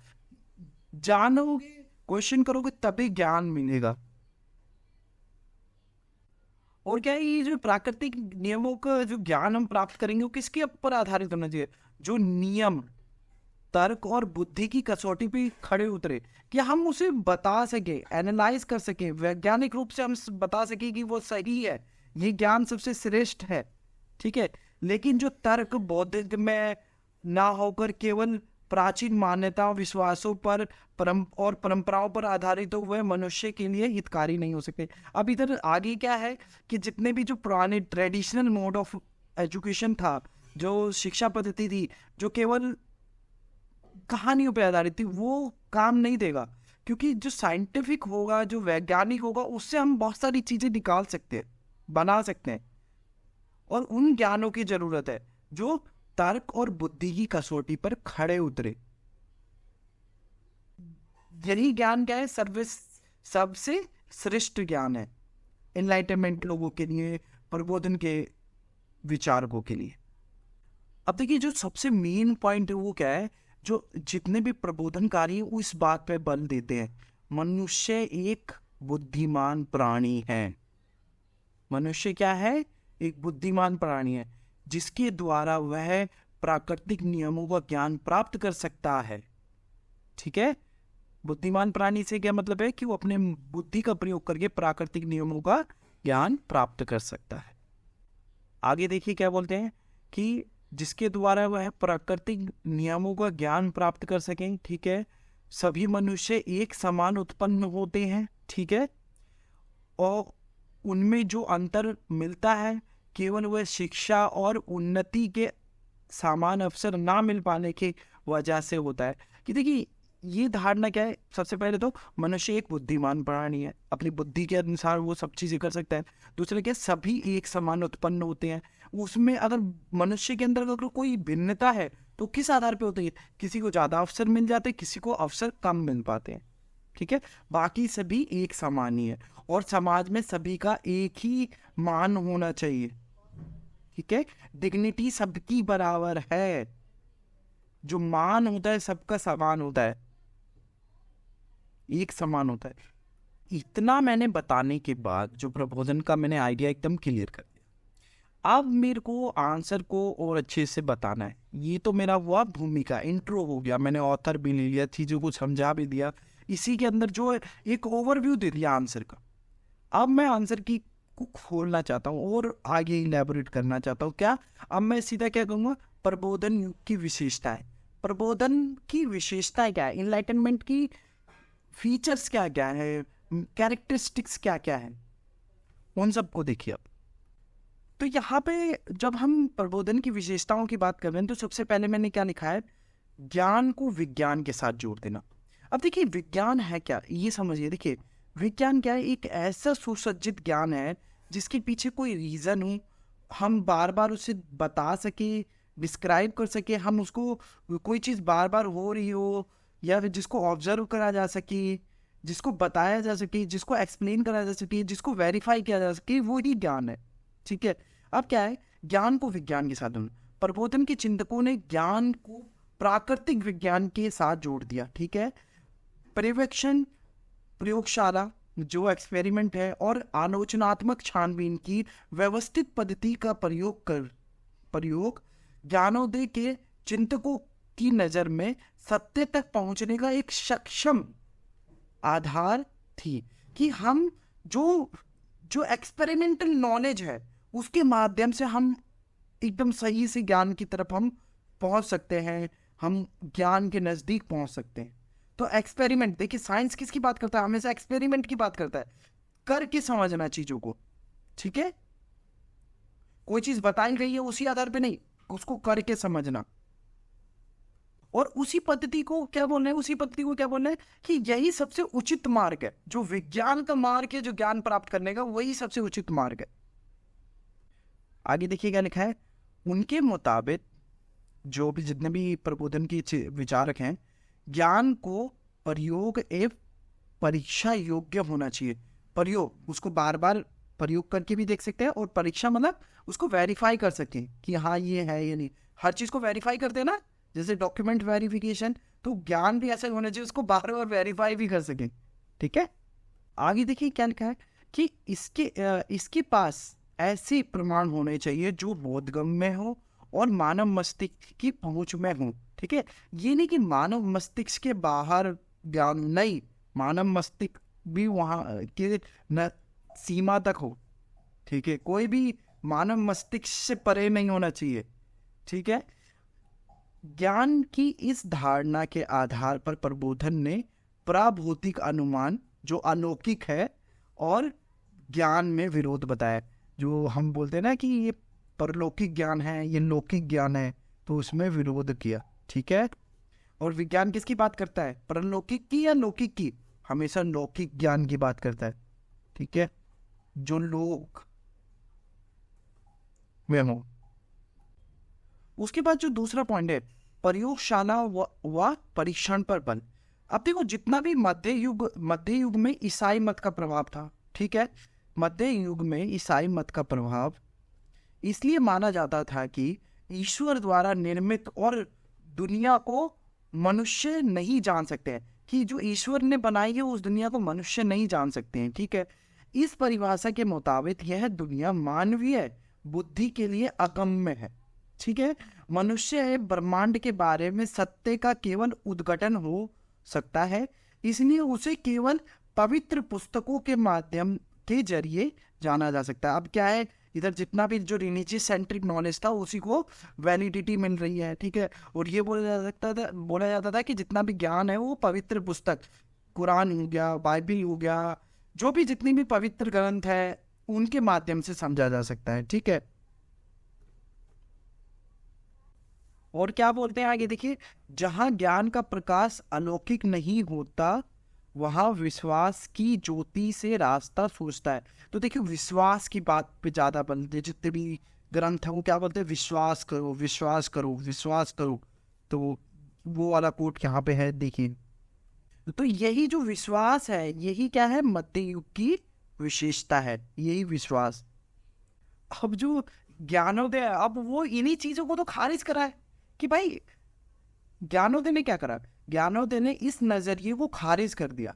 जानोगे, क्वेश्चन करोगे तभी ज्ञान मिलेगा। और क्या है, ये जो प्राकृतिक नियमों का जो ज्ञान हम प्राप्त करेंगे वो किसके ऊपर आधारित होना चाहिए, जो नियम तर्क और बुद्धि की कसौटी पे खड़े उतरे, कि हम उसे बता सके, एनालाइज कर सके, वैज्ञानिक रूप से हम बता सके कि वो सही है, ये ज्ञान सबसे श्रेष्ठ है, ठीक है। लेकिन जो तर्क बौद्धिक में ना होकर केवल प्राचीन मान्यताओं, विश्वासों पर और परंपराओं पर आधारित तो वह मनुष्य के लिए हितकारी नहीं हो सकते। अब इधर आगे क्या है कि जितने भी जो पुराने ट्रेडिशनल मोड ऑफ एजुकेशन था, जो शिक्षा पद्धति थी, जो केवल कहानियों पर आधारित थी, वो काम नहीं देगा। क्योंकि जो साइंटिफिक होगा, जो वैज्ञानिक होगा, उससे हम बहुत सारी चीजें निकाल सकते हैं, बना सकते हैं। और उन ज्ञानों की जरूरत है जो तर्क और बुद्धि की कसौटी पर खड़े उतरे। यही ज्ञान क्या है, सबसे श्रेष्ठ ज्ञान है एनलाइटनमेंट लोगों के लिए, प्रबोधन के विचारकों के लिए। अब देखिए, जो सबसे मेन पॉइंट है वो क्या है, जो जितने भी प्रबोधनकारी वो इस बात पे बल देते हैं, मनुष्य एक बुद्धिमान प्राणी है। मनुष्य क्या है, एक बुद्धिमान प्राणी है, जिसके द्वारा वह प्राकृतिक नियमों का ज्ञान प्राप्त कर सकता है, ठीक है। बुद्धिमान प्राणी से क्या मतलब है कि वो अपने बुद्धि का प्रयोग करके प्राकृतिक नियमों का ज्ञान प्राप्त कर सकता है। आगे देखिए क्या बोलते हैं कि जिसके द्वारा वह प्राकृतिक नियमों का ज्ञान प्राप्त कर सकें, ठीक है। सभी मनुष्य एक समान उत्पन्न होते हैं, ठीक है, और उनमें जो अंतर मिलता है केवल वह शिक्षा और उन्नति के समान अवसर ना मिल पाने की वजह से होता है। कि देखिए, ये धारणा क्या है, सबसे पहले तो मनुष्य एक बुद्धिमान प्राणी है, अपनी बुद्धि के अनुसार वो सब चीजें कर सकता है। दूसरा क्या, सभी एक समान उत्पन्न होते हैं। उसमें अगर मनुष्य के अंदर अगर कोई भिन्नता है तो किस आधार पे होती है, किसी को ज्यादा अवसर मिल जाते हैं, किसी को अवसर कम मिल पाते हैं, ठीक है, बाकी सभी एक समान ही है, और समाज में सभी का एक ही मान होना चाहिए, ठीक है, डिग्निटी सबकी बराबर है, जो मान होता है सबका समान होता है, एक समान होता है। इतना मैंने बताने के बाद जो प्रबोधन का मैंने आइडिया एकदम क्लियर कर दिया, अब मेरे को आंसर को और अच्छे से बताना है। ये तो मेरा हुआ भूमिका, इंट्रो हो गया, मैंने ऑथर भी ले लिया, चीज़ों को समझा भी दिया, इसी के अंदर जो एक ओवरव्यू दे दिया आंसर का। अब मैं आंसर की को खोलना चाहता हूँ और आगे इलेबोरेट करना चाहता हूँ। क्या, अब मैं सीधा क्या कहूँगा, प्रबोधन युग की विशेषताएं। प्रबोधन की विशेषताएं क्या है, इनलाइटनमेंट की फीचर्स क्या क्या है, कैरेक्टरिस्टिक्स क्या क्या है, उन सबको देखिए अब। तो यहाँ पे जब हम प्रबोधन की विशेषताओं की बात कर रहे हैं, तो सबसे पहले मैंने क्या लिखा है, ज्ञान को विज्ञान के साथ जोड़ देना। अब देखिए विज्ञान है क्या, ये समझिए। देखिए विज्ञान क्या है, एक ऐसा सुसज्जित ज्ञान है जिसके पीछे कोई रीज़न हो, हम बार बार उसे बता सके, डिस्क्राइब कर सके, हम उसको, कोई चीज़ बार बार हो रही हो, या फिर जिसको ऑब्जर्व करा जा सके, जिसको बताया जा सके, जिसको एक्सप्लेन करा जा सके, जिसको वेरीफाई किया जा सके, वो ही ज्ञान है, ठीक है। अब क्या है, ज्ञान को विज्ञान के साथ जोड़ना। प्रबोधन के चिंतकों ने ज्ञान को प्राकृतिक विज्ञान के साथ जोड़ दिया, ठीक है। पर्यवेक्षण, प्रयोगशाला जो एक्सपेरिमेंट है, और आलोचनात्मक छानबीन की व्यवस्थित पद्धति का प्रयोग ज्ञानोदय के चिंतकों की नज़र में सत्य तक पहुंचने का एक सक्षम आधार थी, कि हम जो जो एक्सपेरिमेंटल नॉलेज है उसके माध्यम से हम एकदम सही से ज्ञान की तरफ हम पहुंच सकते हैं, हम ज्ञान के नज़दीक पहुंच सकते हैं। तो एक्सपेरिमेंट, देखिए साइंस किसकी बात करता है, हमेशा एक्सपेरिमेंट की बात करता है, करके समझना चीज़ों को, ठीक है। कोई चीज़ बताई गई है उसी आधार पे नहीं, उसको करके समझना। और उसी पद्धति को क्या बोलना है, उसी पद्धति को क्या बोलना है कि यही सबसे उचित मार्ग है, जो विज्ञान का मार्ग है, जो ज्ञान प्राप्त करने का, वही सबसे उचित मार्ग है। आगे देखिए क्या लिखा है, उनके मुताबिक जो भी जितने भी प्रबोधन के विचारक हैं, ज्ञान को प्रयोग एवं परीक्षा योग्य होना चाहिए। प्रयोग, उसको बार बार प्रयोग करके भी देख सकते हैं, और परीक्षा मतलब उसको वेरीफाई कर सकें कि हाँ ये है ये नहीं, हर चीज़ को वेरीफाई करते हैं ना, जैसे डॉक्यूमेंट वेरिफिकेशन, तो ज्ञान भी ऐसा होना चाहिए उसको बार बार वेरीफाई भी कर सकें, ठीक है। आगे देखिए क्या लिखा है कि इसके पास ऐसे प्रमाण होने चाहिए जो बोधगम्य हो और मानव मस्तिष्क की पहुंच में हो, ठीक है। ये नहीं कि मानव मस्तिष्क के बाहर ज्ञान नहीं, मानव मस्तिष्क भी वहाँ के न सीमा तक हो, ठीक है, कोई भी मानव मस्तिष्क से परे नहीं होना चाहिए, ठीक है। ज्ञान की इस धारणा के आधार पर प्रबोधन ने प्राभौतिक अनुमान जो अलौकिक है और ज्ञान में विरोध बताया। जो हम बोलते हैं ना कि ये परलौकिक ज्ञान है, ये लौकिक ज्ञान है, तो उसमें विरोध किया, ठीक है। और विज्ञान किसकी बात करता है, परलौकिक की या लौकिक की, हमेशा लौकिक ज्ञान की बात करता है, ठीक है, जो लोक में हो। उसके बाद जो दूसरा पॉइंट है, प्रयोगशाला व परीक्षण पर बल। अब देखो जितना भी मध्य युग में ईसाई मत का प्रभाव था, ठीक है, मध्य युग में ईसाई मत का प्रभाव इसलिए माना जाता था कि ईश्वर द्वारा निर्मित और दुनिया को मनुष्य नहीं जान सकते हैं, कि जो ईश्वर ने बनाई है उस दुनिया को मनुष्य नहीं जान सकते हैं, ठीक है। इस परिभाषा के मुताबिक यह दुनिया मानवीय बुद्धि के लिए अगम्य है, ठीक है। मनुष्य है ब्रह्मांड के बारे में सत्य का केवल उद्घाटन हो सकता है, इसलिए उसे केवल पवित्र पुस्तकों के माध्यम के जरिए जाना जा सकता है। अब क्या है, इधर जितना भी जो रिलीजियस सेंट्रिक नॉलेज था उसी को वैलिडिटी मिल रही है, ठीक है। और ये बोला जाता था कि जितना भी ज्ञान है वो पवित्र पुस्तक, कुरान हो गया, बाइबिल हो गया, जो भी जितनी भी पवित्र ग्रंथ है उनके माध्यम से समझा जा सकता है, ठीक है। और क्या बोलते हैं आगे देखिए, जहां ज्ञान का प्रकाश अलौकिक नहीं होता वहां विश्वास की ज्योति से रास्ता सूझता है। तो देखिए विश्वास की बात पे ज्यादा बोलते हैं, जितने भी ग्रंथ है वो क्या बोलते हैं, विश्वास करो विश्वास करो विश्वास करो। तो वो वाला कोट यहाँ पे है, देखिए, तो यही जो विश्वास है, यही क्या है, मध्य युग की विशेषता है, यही विश्वास। अब जो ज्ञानोदय, अब वो इन्हीं चीजों को तो खारिज करा है कि भाई, ज्ञानोदय ने क्या करा, ज्ञानोदय ने इस नजरिए को खारिज कर दिया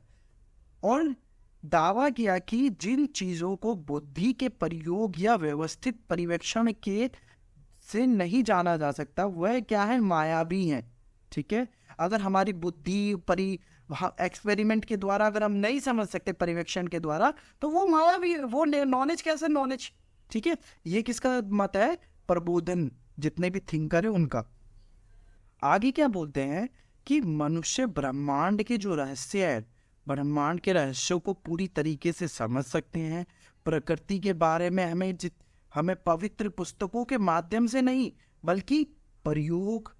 और दावा किया कि जिन चीजों को बुद्धि के प्रयोग या व्यवस्थित परिवेक्षण के से नहीं जाना जा सकता, वह क्या है, मायावी है। ठीक है, अगर हमारी बुद्धि एक्सपेरिमेंट के द्वारा अगर हम नहीं समझ सकते, परिवेक्षण के द्वारा, तो वो मायावी है, वो नॉलेज कैसे नॉलेज। ठीक है, ये किसका मत है, प्रबोधन, जितने भी थिंकर है उनका। आगे क्या बोलते हैं कि मनुष्य ब्रह्मांड के जो रहस्य है, ब्रह्मांड के रहस्यों को पूरी तरीके से समझ सकते हैं। प्रकृति के बारे में हमें पवित्र पुस्तकों के माध्यम से नहीं, बल्कि प्रयोग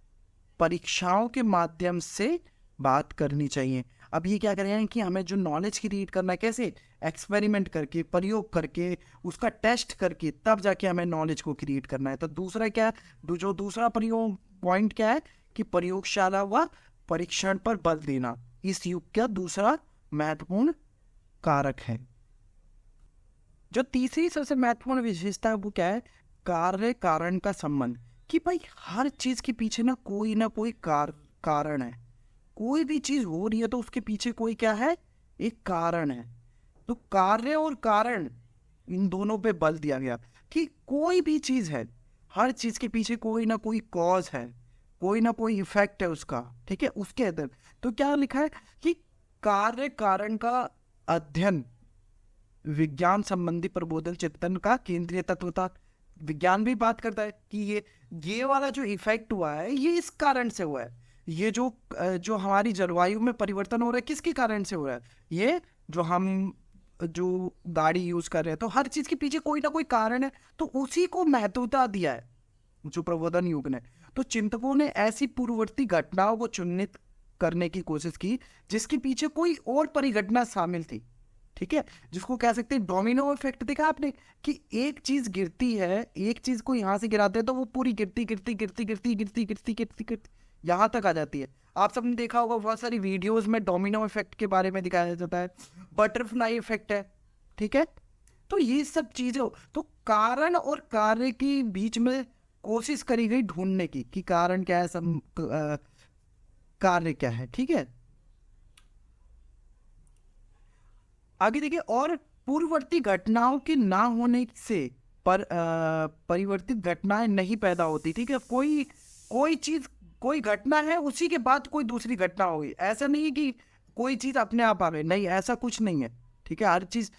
परीक्षाओं के माध्यम से बात करनी चाहिए। अब ये क्या करें कि हमें जो नॉलेज क्रिएट करना है, कैसे, एक्सपेरिमेंट करके, प्रयोग करके, उसका टेस्ट करके, तब जाके हमें नॉलेज को क्रिएट करना है। तो दूसरा क्या है, जो दूसरा प्रयोग पॉइंट क्या है कि प्रयोगशाला व परीक्षण पर बल देना इस युग का दूसरा महत्वपूर्ण कारक है। जो तीसरी सबसे महत्वपूर्ण विशेषता है वो क्या है, कार्य कारण का संबंध, कि भाई हर चीज के पीछे ना कोई कारण है। कोई भी चीज हो रही है तो उसके पीछे कोई क्या है, एक कारण है। तो कार्य और कारण, इन दोनों पे बल दिया गया कि कोई भी चीज है, हर चीज के पीछे कोई ना कोई कॉज है, कोई ना कोई इफेक्ट है उसका। ठीक है, उसके अंदर तो क्या लिखा है कि कार्य कारण का अध्ययन विज्ञान संबंधी प्रबोधन चिंतन का केंद्रीय तत्व था। विज्ञान भी बात करता है कि ये वाला जो इफेक्ट हुआ है ये इस कारण से हुआ है। ये जो हमारी जलवायु में परिवर्तन हो रहा है किसके कारण से हो रहा है, ये जो गाड़ी यूज कर रहे हैं, तो हर चीज के पीछे कोई ना कोई कारण है। तो उसी को महत्वता दिया है जो प्रबोधन युग ने। तो चिंतकों ने ऐसी पूर्ववर्ती घटनाओं को चिन्हित करने की कोशिश की जिसके पीछे कोई और परिघटना शामिल थी। ठीक है, जिसको कह सकते हैं डोमिनो इफेक्ट। देखा आपने कि एक चीज गिरती है, एक चीज को यहां से गिराते हैं तो वो पूरी गिरती यहां तक आ जाती है। आप सबने देखा होगा बहुत सारी वीडियोस में डोमिनो इफेक्ट के बारे में दिखाया जाता है, बटरफ्लाई इफेक्ट है। ठीक है, तो ये सब चीजें, तो कारण और कार्य के बीच में कोशिश करी गई ढूंढने की कि कारण क्या है, कार्य क्या है। ठीक है, आगे देखिए, और पूर्ववर्ती घटनाओं के ना होने से परिवर्तित घटनाएं नहीं पैदा होती। ठीक है, कोई चीज, कोई घटना है, उसी के बाद कोई दूसरी घटना होगी। ऐसा नहीं है कि कोई चीज अपने आप आ गई, नहीं, ऐसा कुछ नहीं है। ठीक है, हर चीज,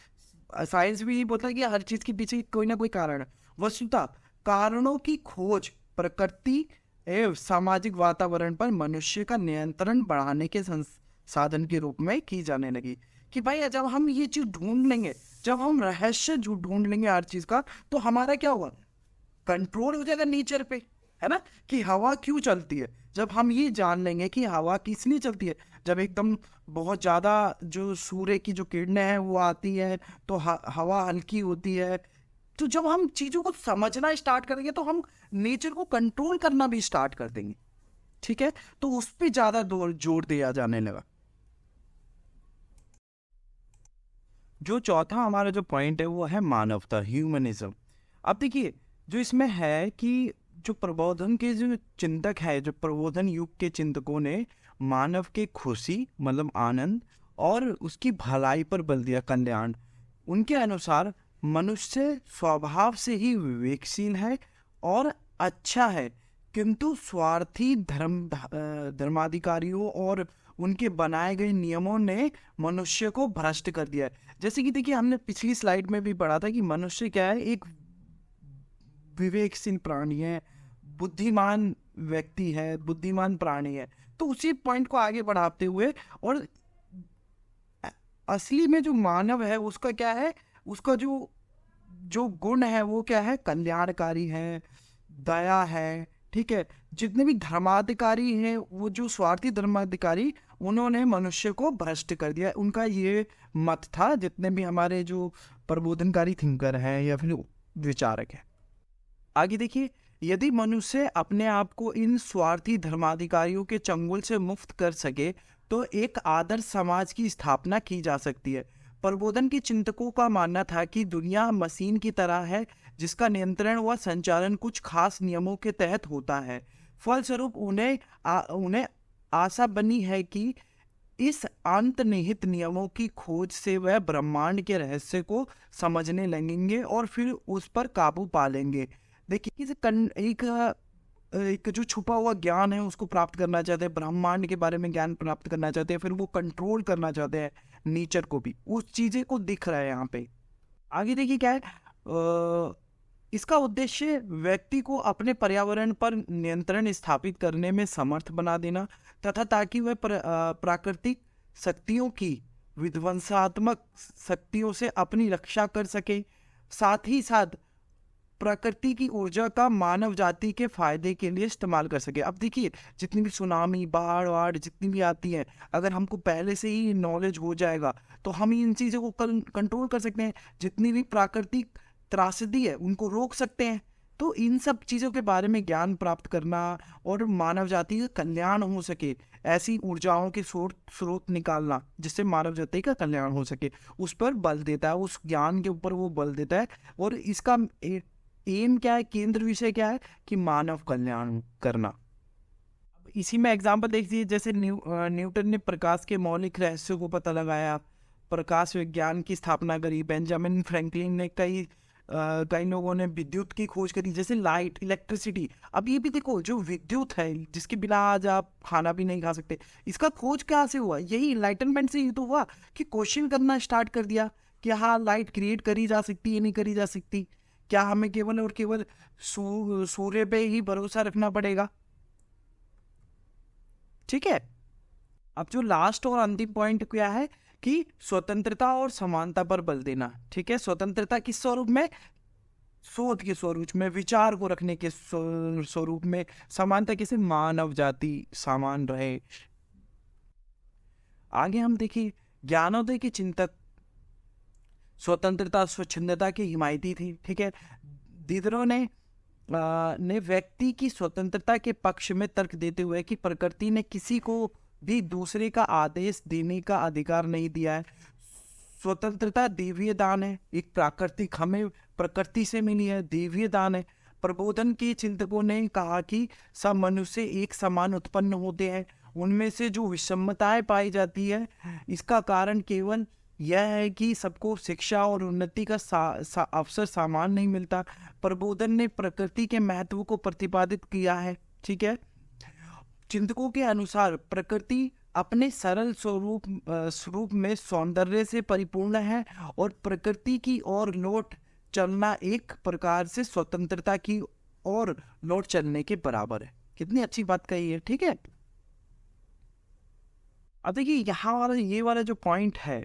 साइंस भी यही बोलता है कि हर चीज के पीछे कोई ना कोई कारण है। वस्तुतः कारणों की खोज प्रकृति एवं सामाजिक वातावरण पर मनुष्य का नियंत्रण बढ़ाने के साधन के रूप में की जाने लगी। कि भाई जब हम ये चीज ढूंढ लेंगे, जब हम रहस्य ढूंढ लेंगे हर चीज का, तो हमारा क्या होगा, कंट्रोल हो जाएगा नेचर पे, है ना, कि हवा क्यों चलती है। जब हम ये जान लेंगे कि हवा किस लिए चलती है, जब एकदम बहुत ज्यादा जो सूर्य की जो किरणें हैं वो आती है तो हवा हल्की होती है। तो जब हम चीजों को समझना स्टार्ट करेंगे तो हम नेचर को कंट्रोल करना भी स्टार्ट कर देंगे। ठीक है, तो उस पर ज्यादा जोर दिया जाने लगा। जो चौथा हमारा जो पॉइंट है वो है मानवता, ह्यूमनिज्म। अब देखिए, जो इसमें है कि जो प्रबोधन के जो चिंतक है, जो प्रबोधन युग के चिंतकों ने मानव के खुशी मतलब आनंद और उसकी भलाई पर बल दिया, कल्याण। उनके अनुसार मनुष्य स्वभाव से ही विवेकशील है और अच्छा है, किंतु स्वार्थी धर्माधिकारियों और उनके बनाए गए नियमों ने मनुष्य को भ्रष्ट कर दिया है। जैसे कि देखिए, हमने पिछली स्लाइड में भी पढ़ा था कि मनुष्य क्या है, एक विवेकशील प्राणी है, बुद्धिमान व्यक्ति है, बुद्धिमान प्राणी है। तो उसी पॉइंट को आगे बढ़ाते हुए, और असली में जो मानव है उसका क्या है, उसका जो गुण है वो क्या है, कल्याणकारी है, दया है। ठीक है, जितने भी धर्माधिकारी हैं, वो जो स्वार्थी धर्माधिकारी, उन्होंने मनुष्य को भ्रष्ट कर दिया। उनका ये मत था, जितने भी हमारे जो प्रबोधनकारी थिंकर हैं या फिर विचारक हैं। आगे देखिए, यदि मनुष्य अपने आप को इन स्वार्थी धर्माधिकारियों के चंगुल से मुक्त कर सके तो एक आदर्श समाज की स्थापना की जा सकती है। प्रबोधन के चिंतकों का मानना था कि दुनिया मशीन की तरह है जिसका नियंत्रण व संचालन कुछ खास नियमों के तहत होता है। फलस्वरूप उन्हें आशा बनी है कि इस अंतर्निहित नियमों की खोज से वह ब्रह्मांड के रहस्य को समझने लगेंगे और फिर उस पर काबू पा लेंगे। देखिए एक जो छुपा हुआ ज्ञान है उसको प्राप्त करना चाहते हैं, ब्रह्मांड के बारे में ज्ञान प्राप्त करना चाहते हैं, फिर वो कंट्रोल करना चाहते हैं नेचर को भी, उस चीजें को दिख रहा है यहाँ पे। आगे देखिए क्या है, इसका उद्देश्य व्यक्ति को अपने पर्यावरण पर नियंत्रण स्थापित करने में समर्थ बना देना तथा ताकि वह प्राकृतिक शक्तियों की विध्वंसात्मक शक्तियों से अपनी रक्षा कर सके, साथ ही साथ प्रकृति की ऊर्जा का मानव जाति के फायदे के लिए इस्तेमाल कर सके। अब देखिए जितनी भी सुनामी, बाढ़ जितनी भी आती है, अगर हमको पहले से ही नॉलेज हो जाएगा तो हम इन चीज़ों को कंट्रोल कर सकते हैं। जितनी भी प्राकृतिक त्रासदी है उनको रोक सकते हैं। तो इन सब चीज़ों के बारे में ज्ञान प्राप्त करना और मानव जाति का कल्याण हो सके, ऐसी ऊर्जाओं के स्रोत निकालना जिससे मानव जाति का कल्याण हो सके, उस पर बल देता है, उस ज्ञान के ऊपर वो बल देता है। और इसका एम क्या है, केंद्र विषय क्या है कि मानव कल्याण करना। अब इसी में एग्जाम्पल देख लीजिए, जैसे न्यूटन ने प्रकाश के मौलिक रहस्यों को पता लगाया, प्रकाश विज्ञान की स्थापना करी। बेंजामिन फ्रैंकलिन ने कई लोगों ने विद्युत की खोज करी, जैसे लाइट, इलेक्ट्रिसिटी। अब ये भी देखो, जो विद्युत है जिसके बिना आज आप खाना भी नहीं खा सकते, इसका खोज कहाँ से हुआ? यही इनलाइटनमेंट से ही तो हुआ कि क्वेश्चन करना स्टार्ट कर दिया कि हाँ लाइट क्रिएट करी जा सकती है, नहीं करी जा सकती, क्या हमें केवल और केवल सूर्य पे ही भरोसा रखना पड़ेगा? ठीक है। अब जो लास्ट और अंतिम पॉइंट क्या है कि स्वतंत्रता और समानता पर बल देना। ठीक है, स्वतंत्रता किस स्वरूप में? शोध के स्वरूप में, विचार को रखने के स्वरूप में। समानता किसे? मानव जाति समान रहे। आगे हम देखिए, ज्ञानोदय के चिंतक स्वतंत्रता स्वच्छंदता की हिमायती थी। ठीक है, दिदरो ने व्यक्ति की स्वतंत्रता के पक्ष में तर्क देते हुए कि प्रकृति ने किसी को भी दूसरे का आदेश देने का अधिकार नहीं दिया है। स्वतंत्रता देवीय दान है, एक प्राकृतिक, हमें प्रकृति से मिली है, देवीय दान है। प्रबोधन के चिंतकों ने कहा कि सब मनुष्य एक समान उत्पन्न होते हैं, उनमें से जो विषमताएं पाई जाती है इसका कारण केवल यह है कि सबको शिक्षा और उन्नति का अवसर समान नहीं मिलता। प्रबोधन ने प्रकृति के महत्व को प्रतिपादित किया है। ठीक है, चिंतकों के अनुसार प्रकृति अपने सरल स्वरूप में सौंदर्य से परिपूर्ण है और प्रकृति की ओर लौट चलना एक प्रकार से स्वतंत्रता की ओर लौट चलने के बराबर है। कितनी अच्छी बात कही है। ठीक है, अब देखिए यहाँ वाला, ये वाला जो पॉइंट है,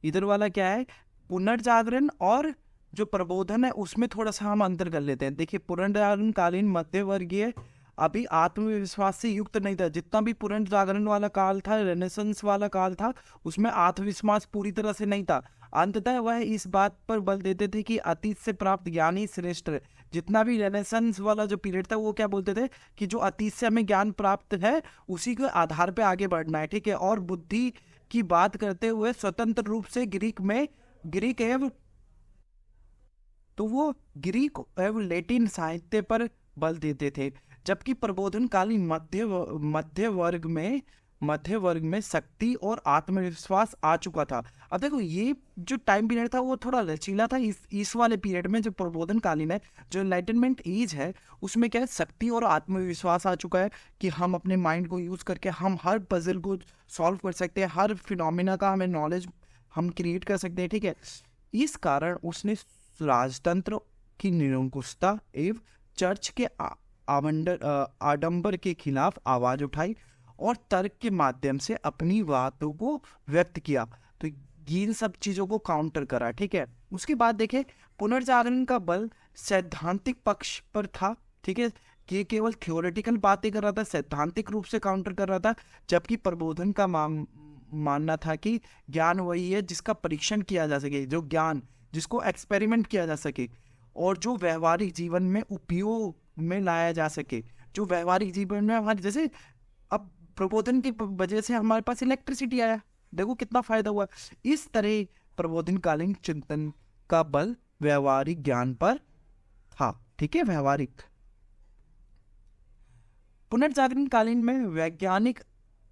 इधर वाला क्या है, पुनर्जागरण और जो प्रबोधन है उसमें थोड़ा सा हम अंतर कर लेते हैं। देखिए, पुनर्जागरण कालीन मध्यवर्गीय अभी आत्मविश्वास से युक्त नहीं था। जितना भी पुनर्जागरण वाला काल था, रेनेसांस वाला काल था, उसमें आत्मविश्वास पूरी तरह से नहीं था। अंततः वह इस बात पर बल देते थे कि अतीत से प्राप्त ज्ञान ही श्रेष्ठ है। जितना भी रेनेसांस वाला जो पीरियड था वो क्या बोलते थे कि जो अतीत से हमें ज्ञान प्राप्त है उसी के आधार पे आगे बढ़ना है। ठीक है, और बुद्धि की बात करते हुए स्वतंत्र रूप से ग्रीक एवं लैटिन साहित्य पर बल देते थे, जबकि प्रबोधनकालीन मध्य वर्ग में शक्ति और आत्मविश्वास आ चुका था। अब देखो, ये जो टाइम पीरियड था वो थोड़ा लचीला था। इस वाले पीरियड में जो प्रबोधनकालीन है, जो एनलाइटनमेंट एज है, उसमें क्या है, शक्ति और आत्मविश्वास आ चुका है कि हम अपने माइंड को यूज करके हम हर पजल को सॉल्व कर सकते हैं, हर फिनोमिना का हमें नॉलेज हम क्रिएट कर सकते हैं। ठीक है, इस कारण उसने राजतंत्र की निरंकुशता एवं चर्च के आडंबर के खिलाफ आवाज उठाई और तर्क के माध्यम से अपनी बातों को व्यक्त किया। तो इन सब चीजों को काउंटर करा। ठीक है, उसके बाद देखें, पुनर्जागरण का बल सैद्धांतिक पक्ष पर था। ठीक है, कि केवल थ्योरेटिकल बातें कर रहा था, सैद्धांतिक रूप से काउंटर कर रहा था, जबकि प्रबोधन का मानना था कि ज्ञान वही है जिसका परीक्षण किया जा सके, जो ज्ञान जिसको एक्सपेरिमेंट किया जा सके और जो व्यवहारिक जीवन में उपयोग में लाया जा सके, जो व्यवहारिक जीवन में हमारे, जैसे अब प्रबोधन की वजह से हमारे पास इलेक्ट्रिसिटी आया, देखो कितना फायदा हुआ। इस तरह प्रबोधनकालीन चिंतन का बल व्यवहारिक ज्ञान पर था, ठीक है, व्यवहारिक। पुनर्जागरण कालीन में वैज्ञानिक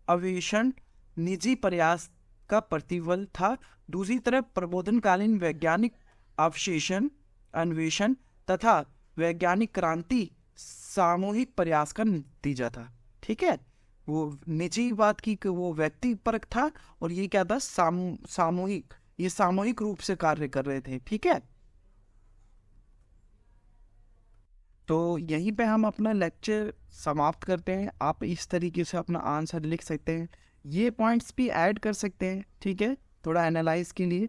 अन्वेषण निजी प्रयास का प्रतिफल था। दूसरी तरफ प्रबोधनकालीन वैज्ञानिक अवशेषण अन्वेषण तथा वैज्ञानिक क्रांति सामूहिक प्रयास का नतीजा था, ठीक है। वो निजी बात की कि वो व्यक्ति परक था, और ये क्या था, सामूहिक, ये सामूहिक रूप से कार्य कर रहे थे, ठीक है। तो यहीं पे हम अपना लेक्चर समाप्त करते हैं। आप इस तरीके से अपना आंसर लिख सकते हैं, ये पॉइंट्स भी ऐड कर सकते हैं, ठीक है, थोड़ा एनालाइज के लिए।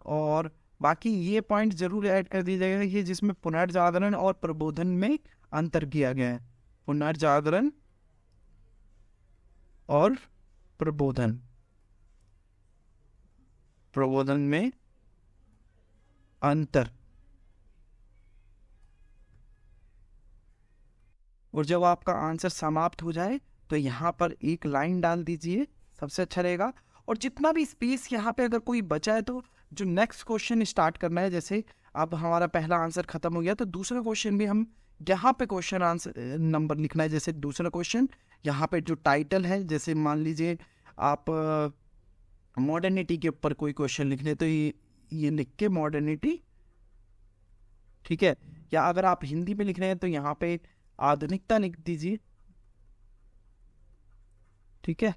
और बाकी ये पॉइंट जरूर ऐड कर दीजिएगा ये जिसमें पुनर्जागरण और प्रबोधन में अंतर किया गया है। पुनर्जागरण और प्रबोधन, प्रबोधन में अंतर। और जब आपका आंसर समाप्त हो जाए तो यहाँ पर एक लाइन डाल दीजिए, सबसे अच्छा रहेगा। और जितना भी स्पेस यहाँ पे अगर कोई बचा है तो जो नेक्स्ट क्वेश्चन स्टार्ट करना है, जैसे अब हमारा पहला आंसर खत्म हो गया तो दूसरा क्वेश्चन भी हम यहाँ पे क्वेश्चन आंसर नंबर लिखना है। जैसे दूसरा क्वेश्चन यहाँ पे जो टाइटल है, जैसे मान लीजिए आप मॉडर्निटी के ऊपर कोई क्वेश्चन लिखने, तो ये लिख के मॉडर्निटी, ठीक है। या अगर आप हिंदी में लिख रहे हैं तो यहाँ पे आधुनिकता लिख दीजिए, ठीक है,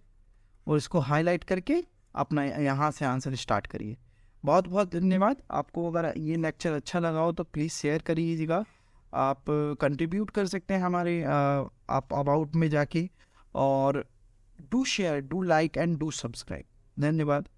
और इसको हाईलाइट करके अपना यहाँ से आंसर स्टार्ट करिए। बहुत बहुत धन्यवाद। आपको अगर ये लेक्चर अच्छा लगा हो तो प्लीज़ शेयर करिएगा। आप कंट्रीब्यूट कर सकते हैं हमारे आप अबाउट में जाके, और do share, do like and do subscribe. धन्यवाद।